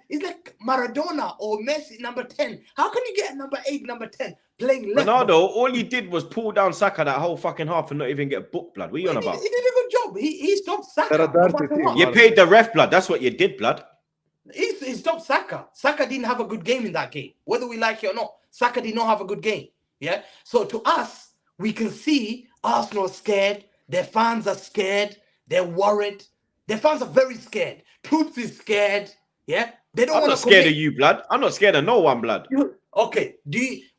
it's like Maradona or Messi, number 10. How can you get number 8, number 10 playing left
Ronaldo,
back?
all he did was pull down Saka that whole fucking half and not even get booked, blood. What are you on about?
He did a good job. He stopped Saka.
They're a dirty team.
You paid the ref, blood. That's what you did, blood.
He stopped Saka. Saka didn't have a good game in that game. Whether we like it or not, Saka did not have a good game. Yeah. So to us, we can see Arsenal are scared. Their fans are scared. They're worried. Their fans are very scared. Troopz is scared. Yeah. They don't
I'm
want
not
to
scared of you, blood. I'm not scared of no one, blood.
Okay.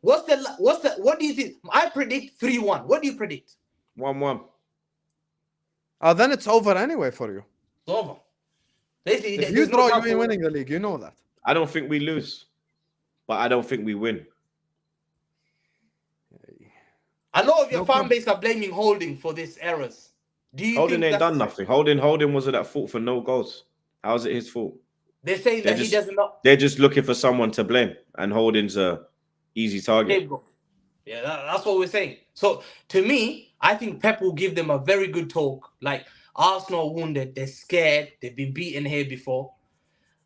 What do you think? I predict 3-1. What do you predict?
1-1.
Oh, then it's over anyway for you.
It's over.
If you draw, you ain't winning the league. You know that.
I don't think we lose, but I don't think we win.
A lot of your fan base are blaming Holding for these errors. Do you
Holding
think
ain't done nothing. Holding was at fault for no goals. How is it his fault?
They're saying
They're
that he
just-
doesn't know.
They're just looking for someone to blame, and Holding's a easy target.
Scapegoat. Yeah, that's what we're saying. So to me, I think Pep will give them a very good talk. Like Arsenal are wounded, they're scared, they've been beaten here before.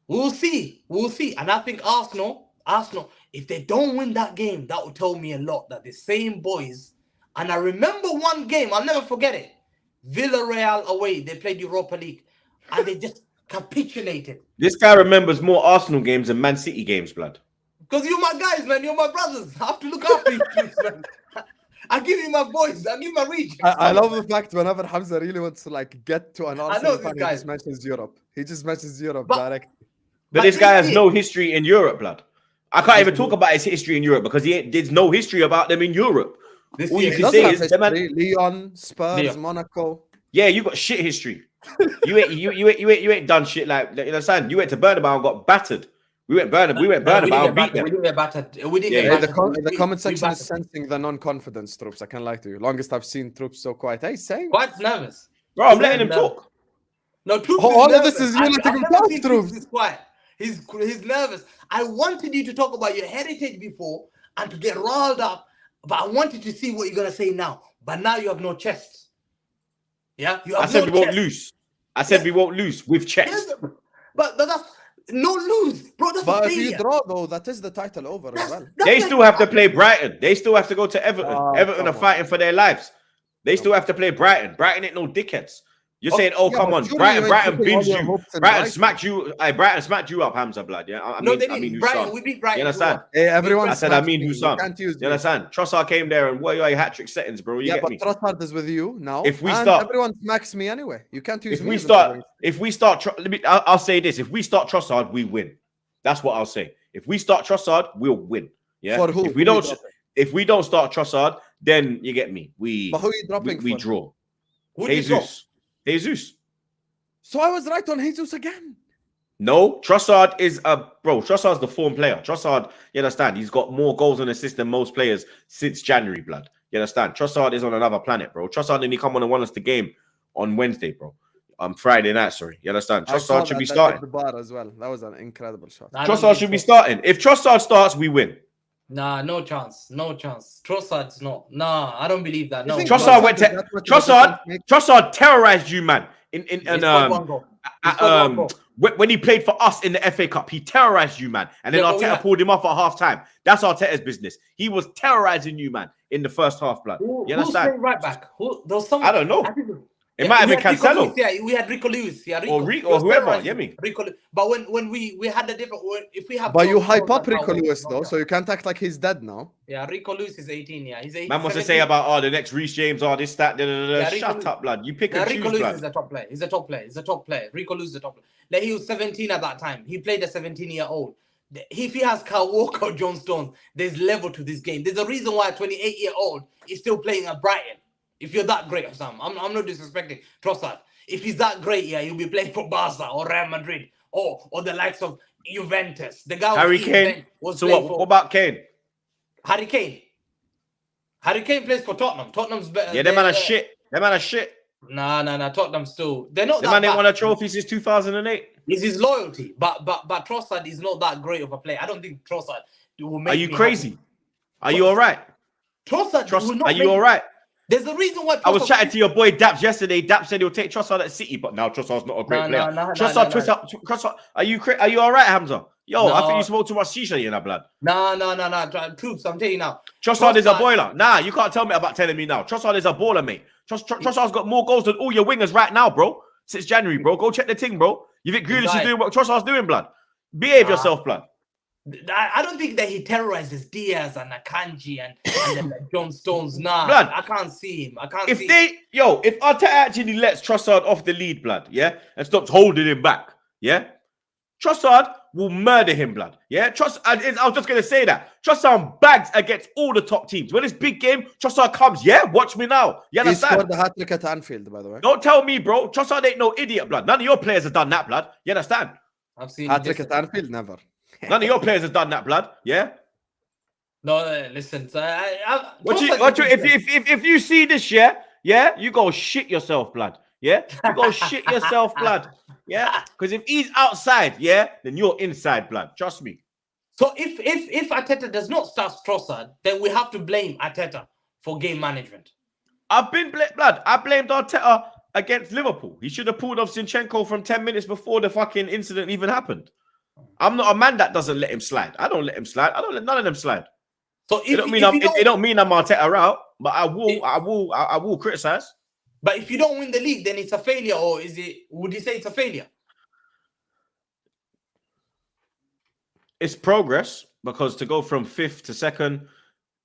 We'll see. And I think Arsenal, if they don't win that game, that will tell me a lot that the same boys. And I remember one game, I'll never forget it. Villarreal away, they played Europa League, and they just capitulated.
This guy remembers more Arsenal games than Man City games, blood.
Because you're my guys, man. You're my brothers. I have to look after you, man. I give you my boys. I give you my region.
I love the fact whenever Hamza really wants to like get to an
know
Arsenal
this
fan, he
guy.
just mentions Europe. He just mentions Europe
But-
direct.
But this guy has no history in Europe, blood. I can't even talk about his history in Europe because there's no history about them in Europe.
This
All
year,
you
He
can
doesn't
say
have
is, them man,
history. Leon, Spurs,
Leon.
Monaco.
yeah, you got shit history. You ain't done shit like, you understand? You went to Bernabeu and got battered. We went Bernabeu and beat them.
We didn't get battered. We didn't
Yeah,
get
Hey,
battered.
the comment
We
section is
battered.
sensing the non-confidence, Troopz. I can't lie to you. Longest I've seen Troopz so quiet. Hey, same.
Quite nervous.
Bro, I'm letting him talk.
No, Troopz
Oh,
is
all of
nervous.
this is you
I've
letting him
never
talk,
seen
Troopz.
Troopz is quiet. He's nervous. I wanted you to talk about your heritage before and to get riled up, but I wanted to see what you're gonna say now. But now you have no chest. Yeah, you have
I said
no
we won't
chest.
lose. I said we won't lose with chest.
Yes, but that's no lose, bro. That's
But
a
if you
failure.
draw, though, that is the title over as well.
That's
They
like-
still have to play Brighton. They still have to go to Everton.
Oh,
Everton are
come
fighting for their lives. They still have to play Brighton. Brighton ain't no dickheads. You're saying, oh,
Yeah,
come
but
on,
surely
Brighton
you ain't putting all
binged
your
you.
hopes in
Brighton smacked you. Brighton smacked you up, Hamza, blood. Yeah, I
No,
mean,
they
I mean,
didn't. Brighton,
Husam.
we beat Brighton.
You understand?
Hey, everyone
I said, I
smashed
mean,
me. You
Husam.
can't use
You
me.
understand? Trossard came there and what are your hat trick settings, bro? You
Yeah,
get
but
me?
Trossard is with you now.
If we
and
start-
everyone smacks me anyway. You can't use
If
me.
we
in the
start,
race.
I'll say this: if we start Trossard, we win. That's what I'll say. If we start Trossard, we'll win. Yeah.
For who?
If we
Who you
don't,
dropping?
if we don't start Trossard, then you get me.
But who are you dropping
we
for?
draw.
Who did you drop?
Jesus.
So I was right on Jesus again.
No, Trossard is Trossard's the form player. Trossard, you understand? He's got more goals and assists than most players since January, blood. You understand? Trossard is on another planet, bro. Trossard didn't come on and won us the game on Wednesday, bro. Friday night, sorry. You understand?
I saw
Trossard should be
that
starting.
the bar as well. That was an incredible shot.
I don't
Trossard
think
should be
so.
starting. If Trossard starts, we win.
Nah, no chance. No chance. Trossard's not. Nah, I don't believe that. No.
think
Trossard went to
That's what the
Trossard.
difference makes?
Trossard terrorized you, man.
He scored one goal. He scored one goal.
When he played for us in the FA Cup, he terrorized you, man. And then
Yeah, but we
Arteta
had-
pulled him off at half time. That's Arteta's business. He was terrorizing you, man, in the first half, blood.
Who's
You understand?
playing right back? There was someone.
I don't know. It
Yeah,
might have
we
been
had Rico
Cancelo.
Lewis, yeah, we had Rico Lewis. Yeah,
Or
He
or
was
whoever,
terrorizing
yeah, me.
Rico, but when we had a different. If we have.
But you
John
hype
Stones
up
at
Rico
power,
Lewis,
no
though,
chance.
so you can't act like he's dead now.
Yeah, Rico Lewis is 18. Yeah, he's 18.
Man wants to say about the next Reece James, this, that, da, da, da.
Yeah, Rico
Shut
Lewis.
up, blood. You pick
Yeah,
and
Rico
choose,
Lewis
blood.
is a top player. He's a top player. He's a top player. Rico Lewis is a top player. Like, he was 17 at that time. He played a 17-year-old. If he has Kyle Walker or John Stones, there's level to this game. There's a reason why a 28-year-old is still playing at Brighton. If you're that great, Sam, I'm not disrespecting Trossard. If he's that great, yeah, he'll be playing for Barca or Real Madrid or the likes of Juventus. The guy
Harry Kane.
was
So
playing
what
for
about Kane?
Harry Kane. Harry Kane plays for Tottenham. Tottenham's better.
Yeah, them man are shit. Them man are shit.
Nah. Tottenham still. They're not
Them
that
man ain't
bad.
won a trophy since 2008.
It's his loyalty, but Trossard is not that great of a player. I don't think Trossard will make.
Are you
me
crazy?
happy.
Are you all right?
Trossard will not.
Are you all right?
There's a reason why.
I was
Trossard-
chatting to your boy Daps yesterday. Daps said he'll take Trossard at City, but now Trossard's not a great player. Trossard, twist up. Trossard, are you all right, Hamza? Yo, I think you smoke too much shisha in that blood.
No. Troops, I'm telling you now.
Trossard is a boiler. Nah, you can't tell me about telling me now. Trossard is a baller, mate. Trossard's got more goals than all your wingers right now, bro. Since January, bro. Go check the thing, bro. You think Grealish is doing what Trossard's doing, blood? Behave yourself, blood.
I don't think that he terrorizes Diaz and Akanji and John Stones. Nah,
Blood.
I can't see him.
If Arteta actually lets Trossard off the lead, blood, yeah, and stops holding him back, yeah, Trossard will murder him, blood. Yeah, I was just gonna say that Trossard bags against all the top teams. When it's big game, Trossard comes. Yeah, watch me now. You
He
understand?
scored the hat-trick at Anfield, by the way.
Don't tell me, bro. Trossard ain't no idiot, blood. None of your players have done that, blood. You understand?
I've seen
Hat-trick
this-
at Anfield, never.
None of your players have done that, blood. Yeah.
No, listen. So
If you see this, yeah, you go shit yourself, blood. Yeah, you go shit yourself, blood. Yeah, because if he's outside, yeah, then you're inside, blood. Trust me.
So if Arteta does not start Trossard, then we have to blame Arteta for game management.
I've been blood. I blamed Arteta against Liverpool. He should have pulled off Zinchenko from 10 minutes before the fucking incident even happened. I'm not a man that doesn't let him slide. I don't let him slide. I don't let none of them slide.
So
it don't mean I'm Arteta out, but I will criticize.
But if you don't win the league, then it's a failure, or would you say it's a failure?
It's progress, because to go from 5th to 2nd,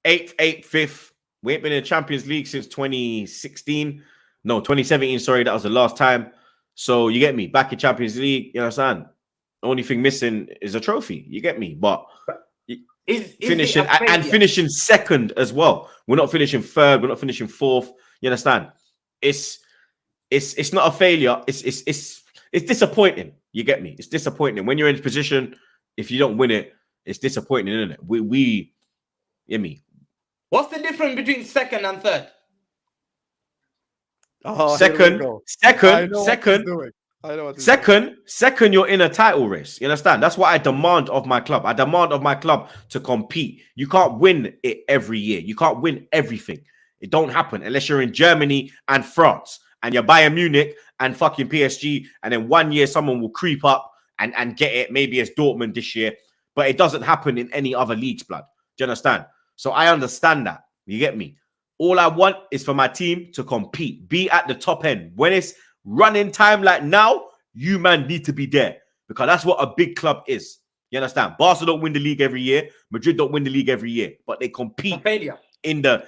8th, 5th, we ain't been in the Champions League since 2016. No, 2017, sorry, that was the last time. So you get me, back in Champions League, you understand? The only thing missing is a trophy, you get me? But finishing 2nd as well. We're not finishing 3rd, we're not finishing 4th. You understand? It's not a failure. It's disappointing. You get me? It's disappointing when you're in this position. If you don't win it, it's disappointing, isn't it? We get me. What's
the difference between 2nd and 3rd?
Oh,
second, you're in a title race. You understand? That's what I demand of my club. I demand of my club to compete. You can't win it every year. You can't win everything. It don't happen unless you're in Germany and France and you're Bayern Munich and fucking PSG, and then one year someone will creep up and get it. Maybe it's Dortmund this year, but it doesn't happen in any other leagues, blood. Do you understand? So I understand that. You get me? All I want is for my team to compete, be at the top end. When it's running time like now, you man need to be there, because that's what a big club is. You understand? Barca don't win the league every year. Madrid don't win the league every year, but they compete in the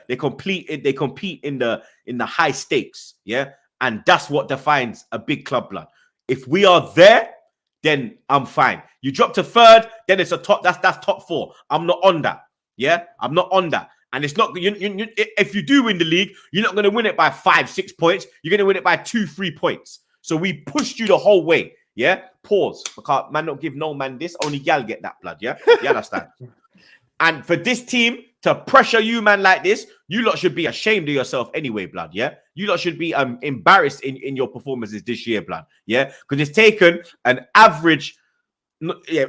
high stakes. Yeah, and that's what defines a big club, blood. If we are there, then I'm fine. You drop to 3rd, then it's a top. That's top 4. I'm not on that. Yeah, I'm not on that. And it's not, if you do win the league, you're not going to win it by 5-6 points. You're going to win it by 2-3 points. So we pushed you the whole way. Yeah. Pause. Because man don't give no man this. Only gal get that, blood. Yeah. You understand? And for this team to pressure you, man, like this, you lot should be ashamed of yourself anyway, blood. Yeah. You lot should be embarrassed in your performances this year, blood. Yeah. Because it's taken an average,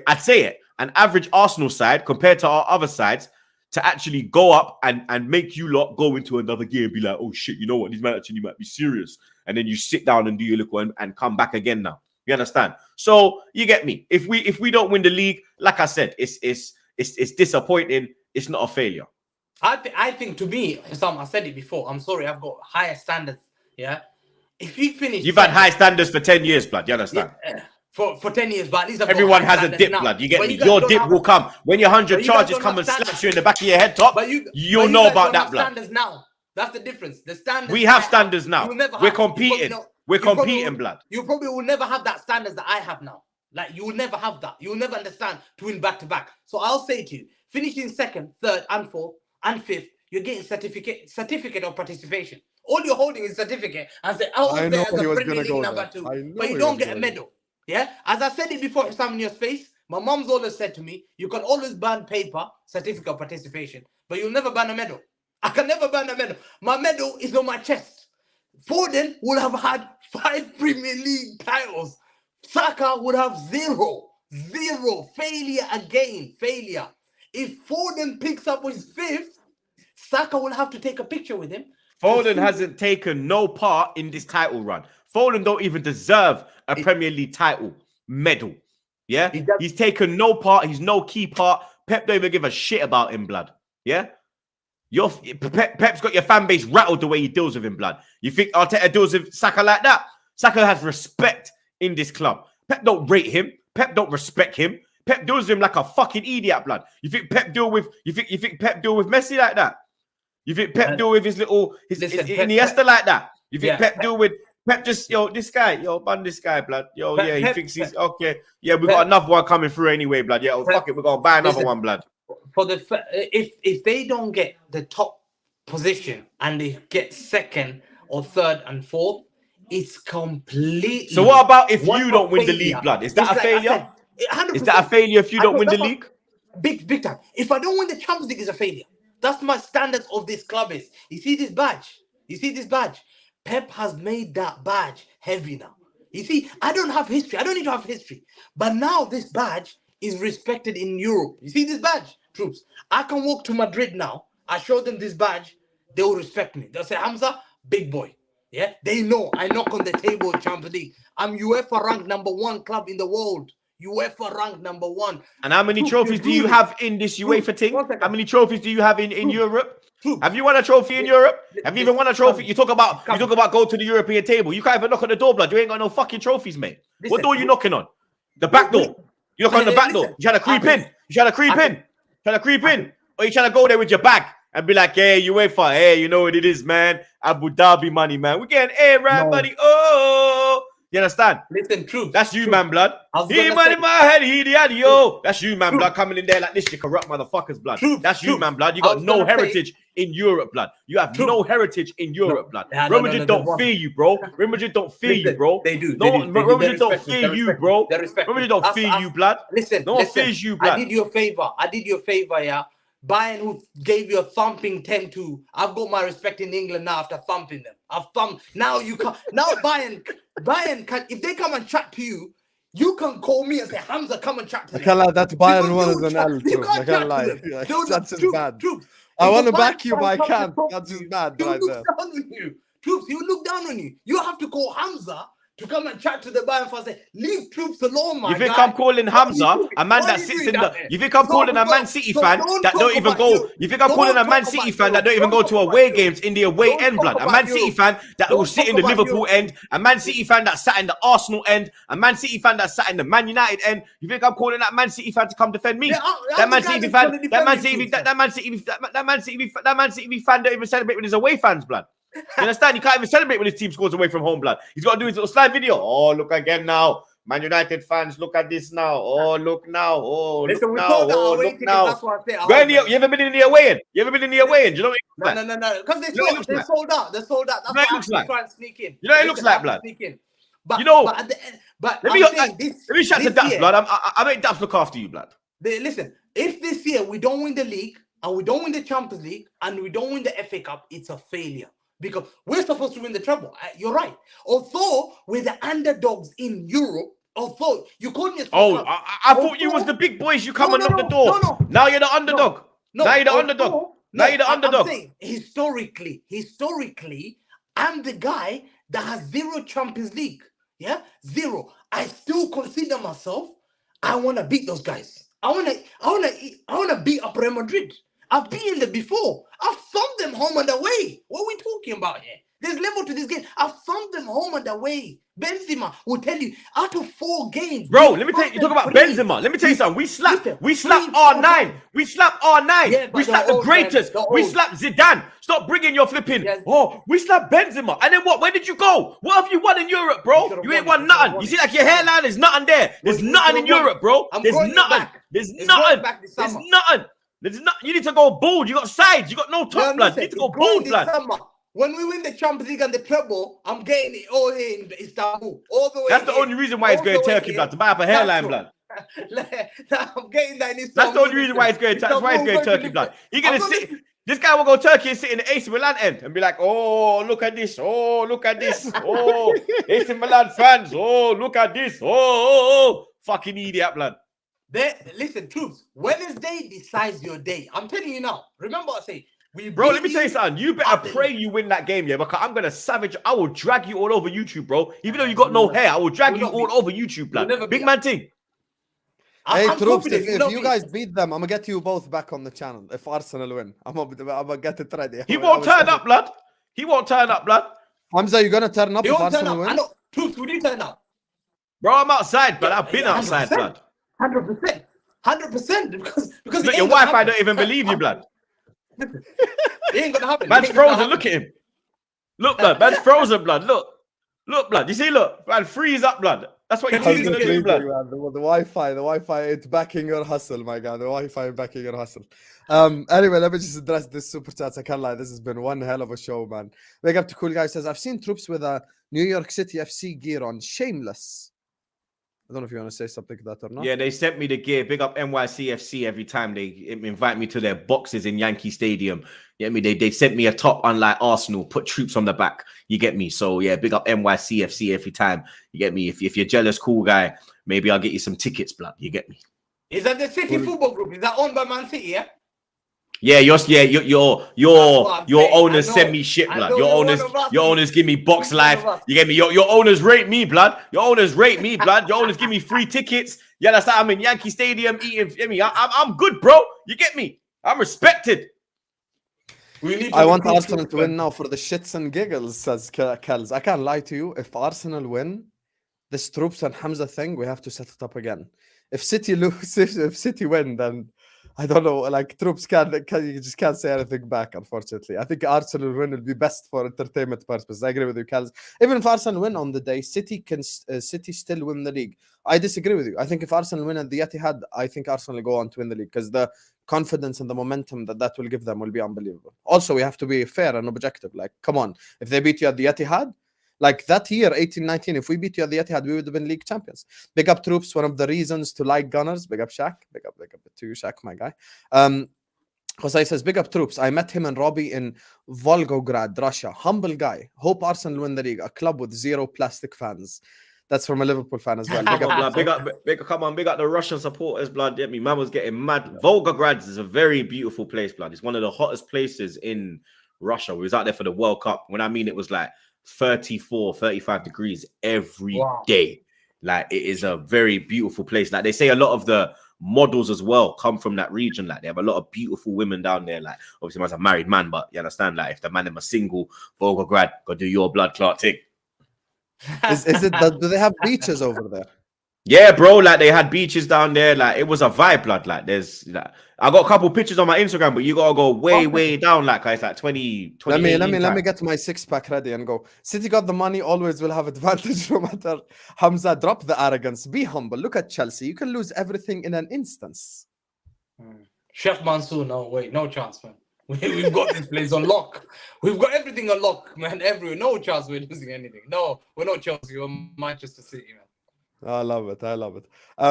I'd say it, an average Arsenal side compared to our other sides to actually go up and make you lot go into another game and be like, oh shit, you know what? These men actually might be serious. And then you sit down and do your little and come back again now. You understand? So you get me. If we don't win the league, like I said, it's disappointing. It's not a failure.
I think to me, Sam, I said it before. I'm sorry, I've got higher standards. Yeah. If you finish,
you've had high standards for 10 years, blood. You understand?
Yeah. For 10 years, but at least
everyone has a dip, blood. You get me? Your dip will come when your 100 charges come and slaps you in the back of your head top. You'll know about that, blood.
Standards now. That's the difference. The standards.
We have standards now. We're competing. We're competing, blood.
You probably will never have that standards that I have now. Like, you will never have that. You will never understand to win back to back. So I'll say to you, finishing 2nd, 3rd, and 4th, and 5th, you're getting certificate of participation. All you're holding is certificate and say, "Oh, I know he was going to go number 2," but you don't get a medal. Yeah, as I said it before, Sam, in your face, my mom's always said to me, you can always ban paper, certificate of participation, but you'll never ban a medal. I can never ban a medal. My medal is on my chest. Foden would have had 5 Premier League titles. Saka would have 0. Failure again. Failure. If Foden picks up his 5th, Saka will have to take a picture with him.
Foden hasn't taken no part in this title run. Foden don't even deserve a Premier League title medal. Yeah? He's taken no part. He's no key part. Pep don't even give a shit about him, blood. Yeah? Pep's got your fan base rattled the way he deals with him, blood. You think Arteta deals with Saka like that? Saka has respect in this club. Pep don't rate him. Pep don't respect him. Pep deals with him like a fucking idiot, blood. You think Pep deal with Pep deal with Messi like that? You think Pep deal with his Iniesta like that? You think Pep deal with Pep just, this guy, ban this guy, blood. He thinks he's okay. Yeah, we got another one coming through anyway, blood. Yeah, fuck it, we're gonna buy another one, blood.
For if they don't get the top position and they get 2nd or 3rd and 4th, it's completely.
So what about if you don't win the league, blood? Is that a failure? Is that a failure if you don't win the league?
Big time. If I don't win the Champions League, it's a failure. That's my standard of this club is. You see this badge? Pep has made that badge heavy now. You see, I don't have history. I don't need to have history. But now this badge is respected in Europe. You see this badge, Troopz? I can walk to Madrid now. I show them this badge. They will respect me. They'll say, Hamza, big boy. Yeah, they know I knock on the table in Champions League. I'm UEFA ranked #1 club in the world. UEFA ranked #1.
And how many trophies do you have in this UEFA thing? How many trophies do you have in Europe? Have you won a trophy in Europe? Have you even won a trophy? You talk about go to the European table. You can't even knock on the door, blood. You ain't got no fucking trophies, mate. What door are you knocking on? The back door. You knock on the back door. You trying to creep in? You trying to creep in? Trying to creep in? Or you trying to go there with your bag and be like, hey, UEFA, hey, you know what it is, man. Abu Dhabi money, man. We're getting air, buddy. Oh. You understand?
Listen, Troopz.
That's you, man, blood. He money in my head, he the addy, yo. That's you, man, blood. Coming in there like this, you corrupt motherfuckers, blood. That's you, man, blood. You got no heritage in Europe, blood. You have no heritage in Europe, blood. Real Madrid don't fear you, bro. Real Madrid don't fear you, bro.
They do.
No, Real Madrid don't fear you, bro. Real Madrid don't fear you, blood.
Listen,
no one fears you, blood.
I did you a favor, yeah. Bayern, who gave you a thumping 10-2. I've got my respect in England now after thumping them. I've thumped. Now you can. Now Bayern can. If they come and chat to you, you can call me and say, Hamza, come and chat to them.
I can't lie. That Bayern one is an L. I can't lie. That's just bad. I want to back you, but I can't. That's just bad right there.
Troopz, he will look down on you. You have to call Hamza to come and chat to the Bayern fans and say, leave Troopz alone, man.
You think I'm calling Hamza, a man that sits in the... You think I'm calling a Man City fan that don't even go... You think I'm calling a Man City fan that don't even go to away games in the away end, blood? A Man City fan that will sit in the Liverpool end, a Man City fan that sat in the Arsenal end, a Man City fan that sat in the Man United end. You think I'm calling that Man City fan to come defend me? That Man City fan don't even celebrate with his away fans, blood. You understand? He can't even celebrate when his team scores away from home, blood. He's got to do his little slide video. Oh, look again now. Man United fans, look at this now. Oh, look now. Oh, look now. Oh, look now. You ever been in the away end? You ever been in the away end? You know what it looks like?
No. Because they're sold out. They're sold out. That's why I'm trying to sneak in.
You know what it looks like, blood?
But,
you know,
but at the end, but
let me shout to Daps, blood. I make Daps look after you, blood.
Listen, if this year we don't win the league and we don't win the Champions League and we don't win the FA Cup, it's a failure. Because we're supposed to win the treble. You're right. Although we're the underdogs in Europe, although you called me.
I thought you was the big boys. You come and knock the door.
No.
Now you're the underdog. Now you're the underdog. Now you're the underdog.
I'm saying, historically, I'm the guy that has 0 Champions League. Yeah, 0. I still consider myself. I want to beat those guys. I want to beat up Real Madrid. I've beaten them before. I've thumped them home and away. What are we talking about here? There's level to this game. I've thumped them home and away. Benzema will tell you, out of 4 games.
Bro, let me tell you, talk about Benzema. Let me tell you something. We slapped R9. We slapped R9.
Yeah,
we slapped the greatest. We slapped Zidane. Stop bringing your flipping. Yes. Oh, we slapped Benzema. And then what? Where did you go? What have you won in Europe, bro? You ain't won nothing. You see, like your hairline, there's nothing there. There's nothing in Europe, bro. There's nothing. There's nothing. There's nothing. There's not. You need to go bald. You got sides. You got no top, blood. You need to go bald, blood.
When we win the Champions League and the treble, I'm getting it all here in Istanbul, all the way.
That's the only reason why he's going Turkey, blood, to buy up a hairline, blood.
I'm getting that in Istanbul.
That's the only reason why he's going. That's why he's going Turkey, blood. He's gonna sit. This guy will go Turkey and sit in the AC Milan end and be like, "Oh, look at this! Oh, look at this! Oh, AC Milan fans! Oh, look at this! Oh, fucking idiot, blood."
Listen, Troopz, Wednesday decides your day. I'm telling you now. Remember I say,
bro, let me tell you something. You better pray you win that game, yeah, because I'm going to savage. I will drag you all over YouTube, bro. Even though you got no hair, I will drag you all over YouTube, blood. Big man thing.
Hey, Troopz, if you guys beat them, I'm going to get you both back on the channel. If Arsenal win, I'm going to get it ready.
He won't turn up, blood. He won't turn up, blood.
Hamza, you going to turn up if Arsenal win?
I know. Troopz, will you turn up?
Bro, I'm outside, blood. I've been outside, blood.
100%. 100%. Because
look, your Wi-Fi don't even believe you, blood.
It ain't gonna happen.
Man's frozen. Look at him. Look, blood. Man's frozen, blood. Look, blood. You see, look, man, freeze up, blood. That's what you're gonna do, blood.
The Wi-Fi, it's backing your hustle, my God. The Wi-Fi backing your hustle. Anyway, let me just address this super chats. I can't lie, this has been one hell of a show, man. Big up to Cool Guy says, I've seen Troopz with a New York City FC gear on. Shameless. I don't know if you want to say something to that or not.
Yeah, they sent me the gear. Big up NYCFC every time they invite me to their boxes in Yankee Stadium. You get me? They sent me a top, unlike Arsenal, put Troopz on the back. You get me? So yeah, big up NYCFC every time. You get me? If you're jealous, cool guy, maybe I'll get you some tickets, blood. You get me?
Is that the City football group? Is that owned by Man City? Yeah.
Yeah, your owners send me shit, blood. Your owners give me box life. You get me? Your owners rate me, blood. Your owners rate me, blood. Your owners give me free tickets. Yeah, that's how I'm in Yankee Stadium eating. You get me? I'm good, bro. You get me? I'm respected.
I want Arsenal to win now for the shits and giggles, says Kels. I can't lie to you. If Arsenal win, this Troopz and Hamza thing, we have to set it up again. If City lose, if City win, then I don't know. Like Troopz you just can't say anything back. Unfortunately, I think Arsenal win will be best for entertainment purposes. I agree with you, Kels. Even if Arsenal win on the day, City still win the league. I disagree with you. I think if Arsenal win at the Etihad, I think Arsenal will go on to win the league because the confidence and the momentum that will give them will be unbelievable. Also, we have to be fair and objective. Like, come on, if they beat you at the Etihad. Like that year, 18-19, if we beat you at the Etihad, we would have been league champions. Big up Troopz, one of the reasons to like Gunners. Big up Shaq. Big up to you, Shaq, my guy. Jose says, big up Troopz. I met him and Robbie in Volgograd, Russia. Humble guy. Hope Arsenal win the league. A club with 0 plastic fans. That's from a Liverpool fan as well.
Big up, come on, big up the Russian supporters, blood. Get me, man was getting mad. Volgograd is a very beautiful place, blood. It's one of the hottest places in Russia. We was out there for the World Cup. When I mean it was like 34, 35 degrees every day. Like it is a very beautiful place. Like they say a lot of the models as well come from that region. Like they have a lot of beautiful women down there. Like obviously man's a married man, but you understand, like if the man is single, Volgograd, go do your blood clot thing.
Is it that do they have beaches over there?
Yeah, bro, like they had beaches down there. Like it was a vibe, blood. Like there's like I got a couple pictures on my Instagram, but you gotta go way down. Like it's like 20.
Let me get my 6-pack ready and go. City got the money, always will have advantage no matter. Hamza, drop the arrogance. Be humble. Look at Chelsea. You can lose everything in an instance.
Chef Mansour, no way, no chance, man. We've got this place on lock. We've got everything on lock, man. Everywhere, no chance we're losing anything. No, we're not Chelsea. We're Manchester City, man. I
love it.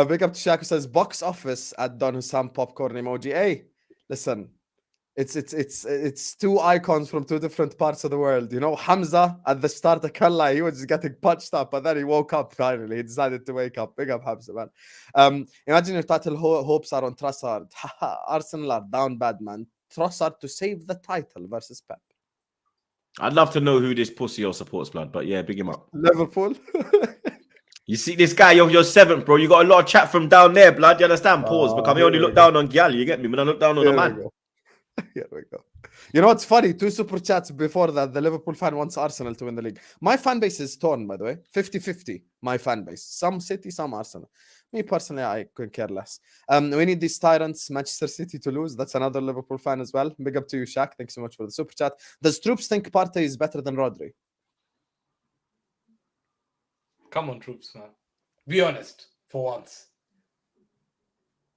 Big up to Shaq who says box office at Don Hussam popcorn emoji. Hey, listen, it's two icons from two different parts of the world. You know, Hamza at the start, I can't lie, he was just getting punched up, but then he woke up finally. He decided to wake up. Big up Hamza, man. Imagine your title hopes are on Trossard. Arsenal are down bad, man. Trossard to save the title versus Pep.
I'd love to know who this pussy or supports, blood, but yeah, big him up.
Liverpool.
You see this guy, you're seventh, bro. You got a lot of chat from down there, blood. You understand? Pause. Because I only look down on Gyal, you get me? When I look down on the man.
Here we go. You know what's funny? 2 super chats before that. The Liverpool fan wants Arsenal to win the league. My fan base is torn, by the way. 50-50, my fan base. Some City, some Arsenal. Me personally, I could care less. We need these tyrants, Manchester City, to lose. That's another Liverpool fan as well. Big up to you, Shaq. Thanks so much for the super chat. Does Troopz think Partey is better than Rodri?
Come on, Troopz, man. Be honest for once.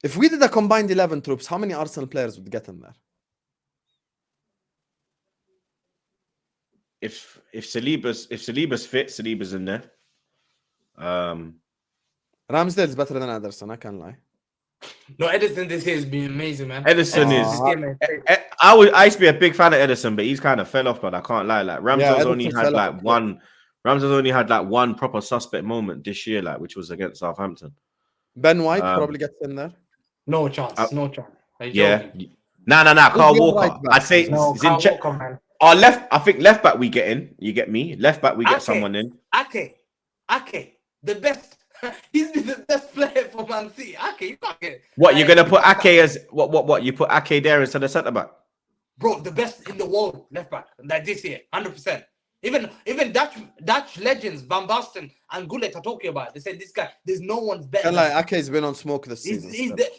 If we did a combined 11 Troopz, how many Arsenal players would get in there?
If Saliba's fit, Saliba's in there.
Ramsdale's better than Ederson, I can't lie.
No, Ederson this year has been amazing, man.
Ederson is. I used to be a big fan of Ederson, but he's kind of fell off. But I can't lie. Like Ramsdale's only had like one. Ramsdale's only had like one proper suspect moment this year, like which was against Southampton.
Ben White probably gets in there.
No chance. No chance.
Yeah. Nah. Carl Walker. I'd say it's in check. Our left. I think left back we get in. You get me. Left back we get someone in.
Ake, the best. He's been the best player for Man City. Ake, you can't get it.
What you're gonna put Ake as? What you put Ake there instead of centre back?
Bro, the best in the world left back. Like this year, 100%. Even Dutch legends Van Basten and Gullit are talking about it. They said this guy, there's no one's better.
Like Ake's been on smoke this season.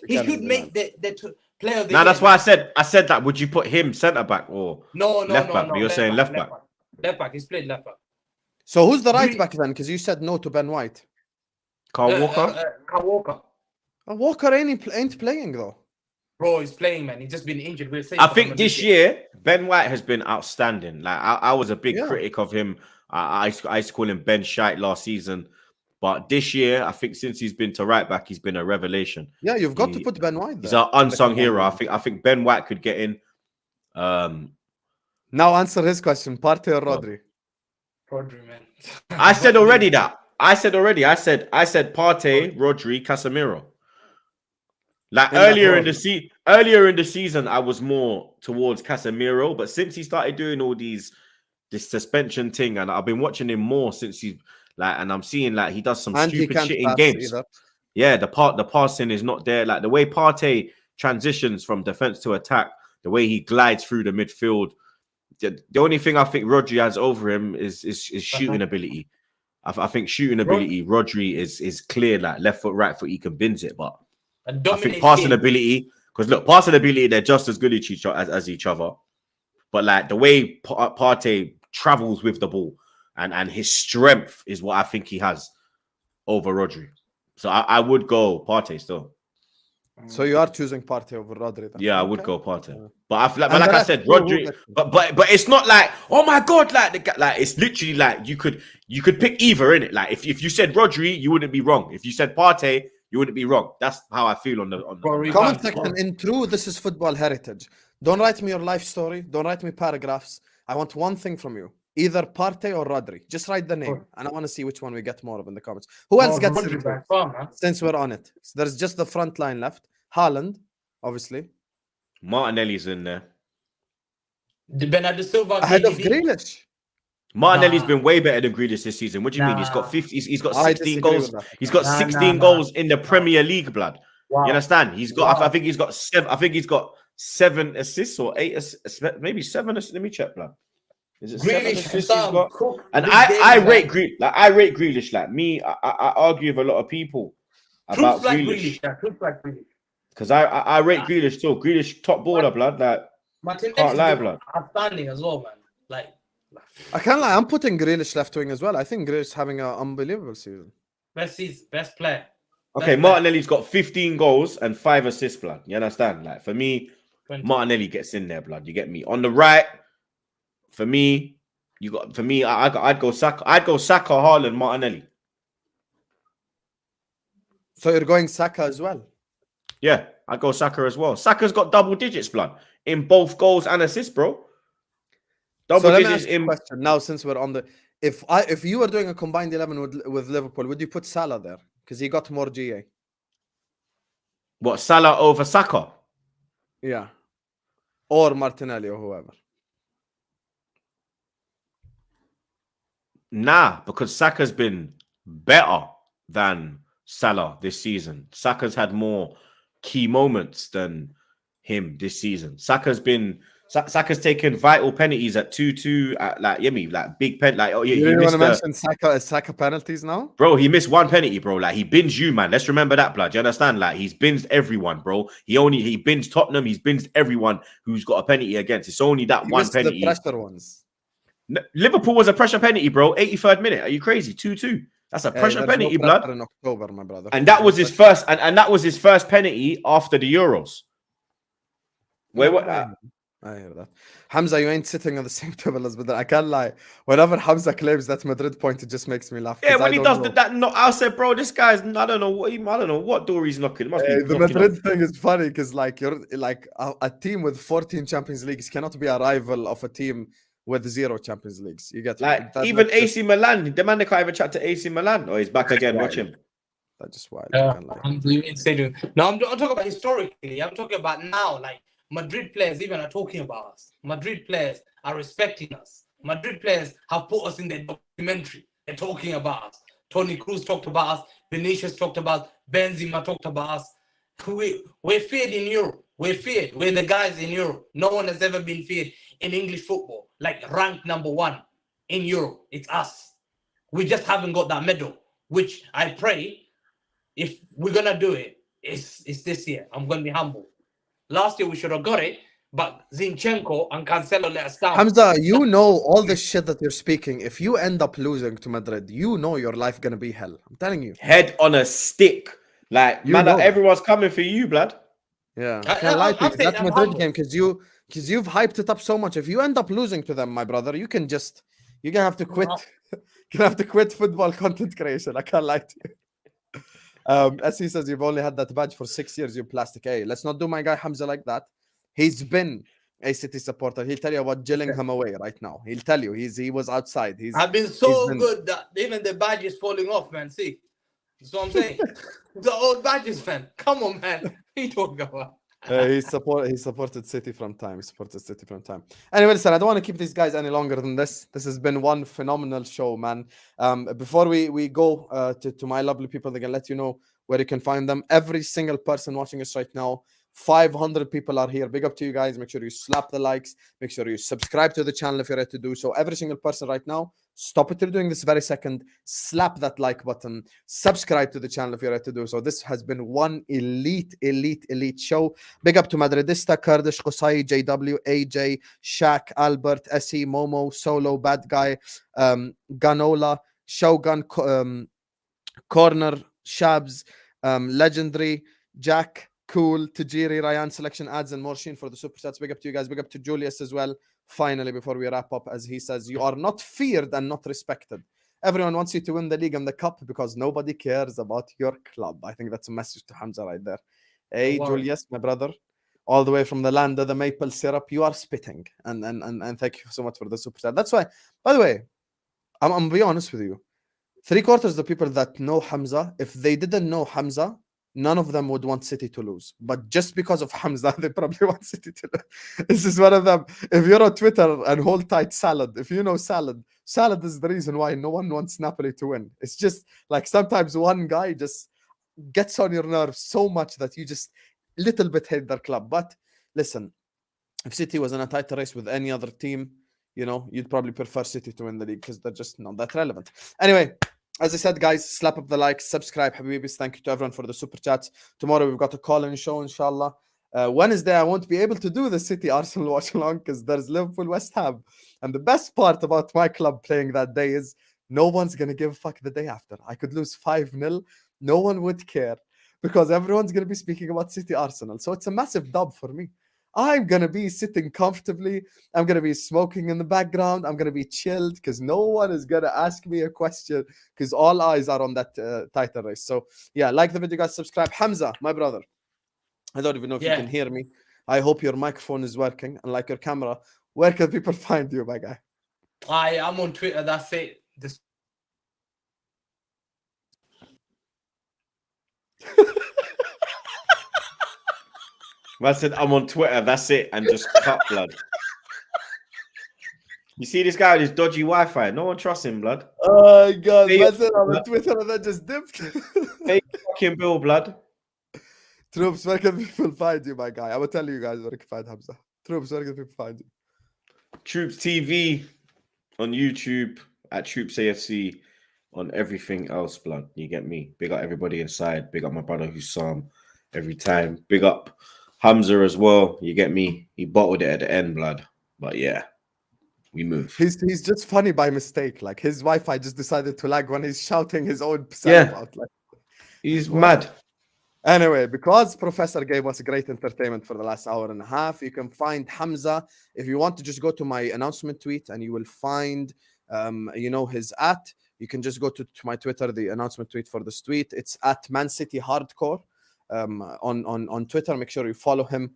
He should make the player of the
year. That's why I said that. Would you put him centre back or left back? But you're saying left back.
Left back. He's played left back.
So who's the right back then? Because you said no to Ben White.
Carl Walker.
Carl Walker.
Walker ain't playing though.
Bro, he's playing, man. He's just been injured.
I think this year Ben White has been outstanding. Like I was a big critic of him. I used to call him Ben Shite last season, But this year, I think since he's been to right back, he's been a revelation.
Yeah, you've got to put Ben White there.
He's an unsung hero. I think Ben White could get in.
Now answer his question: Partey or Rodri?
Rodri, man.
I said already that. I said Partey, Rodri, Casemiro. Like earlier in the season, I was more towards Casemiro, but since he started doing all this suspension thing, and I've been watching him more since he's like, and I'm seeing like he does some stupid shit in games. Either. Yeah, the passing is not there. Like the way Partey transitions from defense to attack, the way he glides through the midfield. The only thing I think Rodri has over him is shooting ability. I think shooting ability, Rodri is clear, like left foot, right foot, he can bins it, but I think passing ability, because look, passing ability, they're just as good as each other. But like the way Partey travels with the ball and his strength is what I think he has over Rodri. So I would go Partey still.
So you are choosing Partey over Rodri then?
Yeah, I would go Partey. But I feel like, like I said, Rodri. But it's not like, oh my god, like it's literally like you could pick either in it. Like if you said Rodri, you wouldn't be wrong. If you said Partey, you wouldn't be wrong. That's how I feel on the
comment section. In true, this is football heritage. Don't write me your life story. Don't write me paragraphs. I want one thing from you: either Partey or Rodri. Just write the name, and I want to see which one we get more of in the comments. Who else gets it? Since we're on it, so there's just the front line left. Haaland, obviously.
Martinelli's in there.
The Bernardo Silva
ahead of Grealish.
Martinelli's been way better than Grealish this season. What do you mean? He's got 50. He's got 16 goals. He's got 16 goals in the Premier League, blood. Wow. You understand? He's got. I think he's got 7. I think he's got 7 assists or 8 assists, maybe 7 assists. Let me check, blood. Is it Grealish 7 assists he's got? And I rate Grealish. Like I rate Grealish. Like me, I argue with a lot of people about Grealish. Because I rate Grealish too. Grealish top baller, blood. Like can't lie, blood.
Outstanding as well, man. Like
I can't lie. I'm putting Grealish left wing as well. I think Grealish is having an unbelievable season.
Best player.
Okay, Martinelli's got 15 goals and 5 assists, blood. You understand? Like for me, 20. Martinelli gets in there, blood. You get me? On the right, for me, I'd go Saka. I'd go Saka, Haaland, Martinelli.
So you're going Saka as well?
Yeah, I'd go Saka as well. Saka's got double digits, blood, in both goals and assists, bro.
Double digits in question. Now, since we're on the, if you were doing a combined 11 with Liverpool, would you put Salah there because he got more GA?
What, Salah over Saka?
Yeah, or Martinelli or whoever.
Nah, because Saka's been better than Salah this season. Saka's had more key moments than him this season. Saka's taken vital penalties at 2-2 at like big pen. Like, oh yeah,
you want to mention Saka penalties now,
bro? He missed one penalty, bro. Like he bins you, man. Let's remember that, blood. You understand? Like he's bins everyone, bro. He bins Tottenham. He's bins everyone who's got a penalty against. It's only that one penalty.
The pressure ones.
Liverpool was a pressure penalty, bro. 83rd minute. Are you crazy? 2-2. That's a pressure penalty, blood.
In October, my brother.
And that was his first, and that was his first penalty after the Euros.
I hear that. Hamza, you ain't sitting on the same table as Madrid. I can't lie. Whenever Hamza claims that Madrid point, it just makes me laugh.
Yeah, when he does that, no, I said, bro, this guy's, I don't know what door he's knocking. It must be
the Madrid thing is funny because like you're like a team with 14 Champions Leagues cannot be a rival of a team with 0 Champions Leagues. You get
like even AC Milan. The man that can't even chat to AC Milan. Oh, he's back again. Watch him.
That's just wild.
No, I'm talking about historically. I'm talking about now. Like Madrid players even are talking about us. Madrid players are respecting us. Madrid players have put us in their documentary. They're talking about us. Toni Kroos talked about us. Vinicius talked about us. Benzema talked about us. We're feared in Europe. We're feared. We're the guys in Europe. No one has ever been feared in English football. Like ranked number 1 in Europe. It's us. We just haven't got that medal. Which I pray, if we're gonna do it, it's this year. I'm gonna be humble. Last year we should have got it, but Zinchenko and Cancelo let us down.
Hamza, you know all the shit that you're speaking. If you end up losing to Madrid, you know your life gonna be hell. I'm telling you.
Head on a stick. Like, man, everyone's coming for you, blood.
Yeah, I can't lie to you. That Madrid game, because you've hyped it up so much. If you end up losing to them, my brother, you can just You're gonna have to quit. You're gonna have to quit football content creation. I can't lie to you. As he says, you've only had that badge for 6 years, you plastic. Hey, let's not do my guy Hamza like that. He's been a City supporter. He'll tell you about Gillingham away right now. He'll tell you he was outside.
I've been so good that even the badge is falling off, man. See, that's what I'm saying. The old badges, man. Come on, man. What are you talking about?
He supported City from time. Anyway, listen, I don't want to keep these guys any longer than this. This has been one phenomenal show, man. Before we go to my lovely people, they can let you know where you can find them. Every single person watching us right now, 500 people are here. Big up to you guys. Make sure you slap the likes. Make sure you subscribe to the channel if you're ready to do so. Every single person right now, stop what you're doing this very second. Slap that like button. Subscribe to the channel if you're ready to do so. This has been one elite show. Big up to Madridista, Kurdish, Qusay, JW, AJ, Shaq, Albert, SE, Momo, Solo, Bad Guy, Ganola, Shogun, Corner, Shabs, Legendary, Jack, Cool, Tajiri, Ryan, Selection Ads, and Morshin for the super chats. Big up to you guys. Big up to Julius as well. Finally, before we wrap up, as he says, you are not feared and not respected. Everyone wants you to win the league and the cup because nobody cares about your club. I think that's a message to Hamza right there. Hey, Julius, my brother, all the way from the land of the maple syrup, you are spitting. And thank you so much for the super chat. That's why, by the way, I'm going to be honest with you. 3/4 of the people that know Hamza, if they didn't know Hamza, none of them would want City to lose. But just because of Hamza, they probably want City to lose. This is one of them. If you're on Twitter and hold tight Salad, if you know Salad is the reason why no one wants Napoli to win. It's just like sometimes one guy just gets on your nerves so much that you just little bit hate their club. But listen, if City was in a title race with any other team, you know, you'd probably prefer City to win the league because they're just not that relevant. Anyway, as I said, guys, slap up the like, subscribe, Habibis. Thank you to everyone for the super chats. Tomorrow we've got a call-in show, inshallah. Wednesday, I won't be able to do the City Arsenal watch along because there's Liverpool West Ham. And the best part about my club playing that day is no one's going to give a fuck the day after. I could lose 5-0. No one would care because everyone's going to be speaking about City Arsenal. So it's a massive dub for me. I'm going to be sitting comfortably. I'm going to be smoking in the background. I'm going to be chilled because no one is going to ask me a question because all eyes are on that title race. So, yeah, like the video, guys. Subscribe. Hamza, my brother. I don't even know if you can hear me. I hope your microphone is working. And like your camera, where can people find you, my guy?
I'm on Twitter. That's it.
I said I'm on Twitter, that's it, and just cut, blood. You see this guy with his dodgy Wi-Fi? No one trusts him, blood.
Oh God, that's it. I'm on Twitter and that just dipped.
Pay fucking bill, blood.
Troopz, where can people find you, my guy? I will tell you guys where you can find Hamza. Troopz, where can people find you?
Troopz TV on YouTube, at Troopz AFC, on everything else, blood. You get me? Big up everybody inside. Big up my brother Hussam every time. Big up Hamza as well. You get me? He bottled it at the end, blood. But yeah, we move.
He's just funny by mistake. Like his Wi-Fi just decided to lag when he's shouting his own self out. Like,
he's mad.
Anyway, because Professor gave us great entertainment for the last hour and a half, you can find Hamza. If you want to just go to my announcement tweet and you will find, his @ you can just go to my Twitter, the announcement tweet for this tweet. It's at Man City Hardcore on Twitter. Make sure you follow him.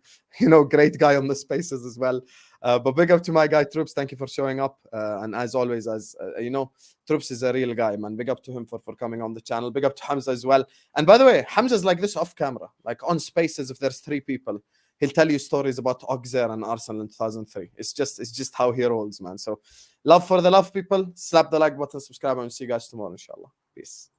Great guy on the spaces as well. But big up to my guy Troopz. Thank you for showing up. And as always, Troopz is a real guy, man. Big up to him for coming on the channel. Big up to Hamza as well. And by the way, Hamza's like this off camera, like on spaces. If there's 3 people, he'll tell you stories about Auxerre and Arsenal in 2003. It's just how he rolls, man. So love for the love, people. Slap the like button, subscribe, and see you guys tomorrow, inshallah. Peace.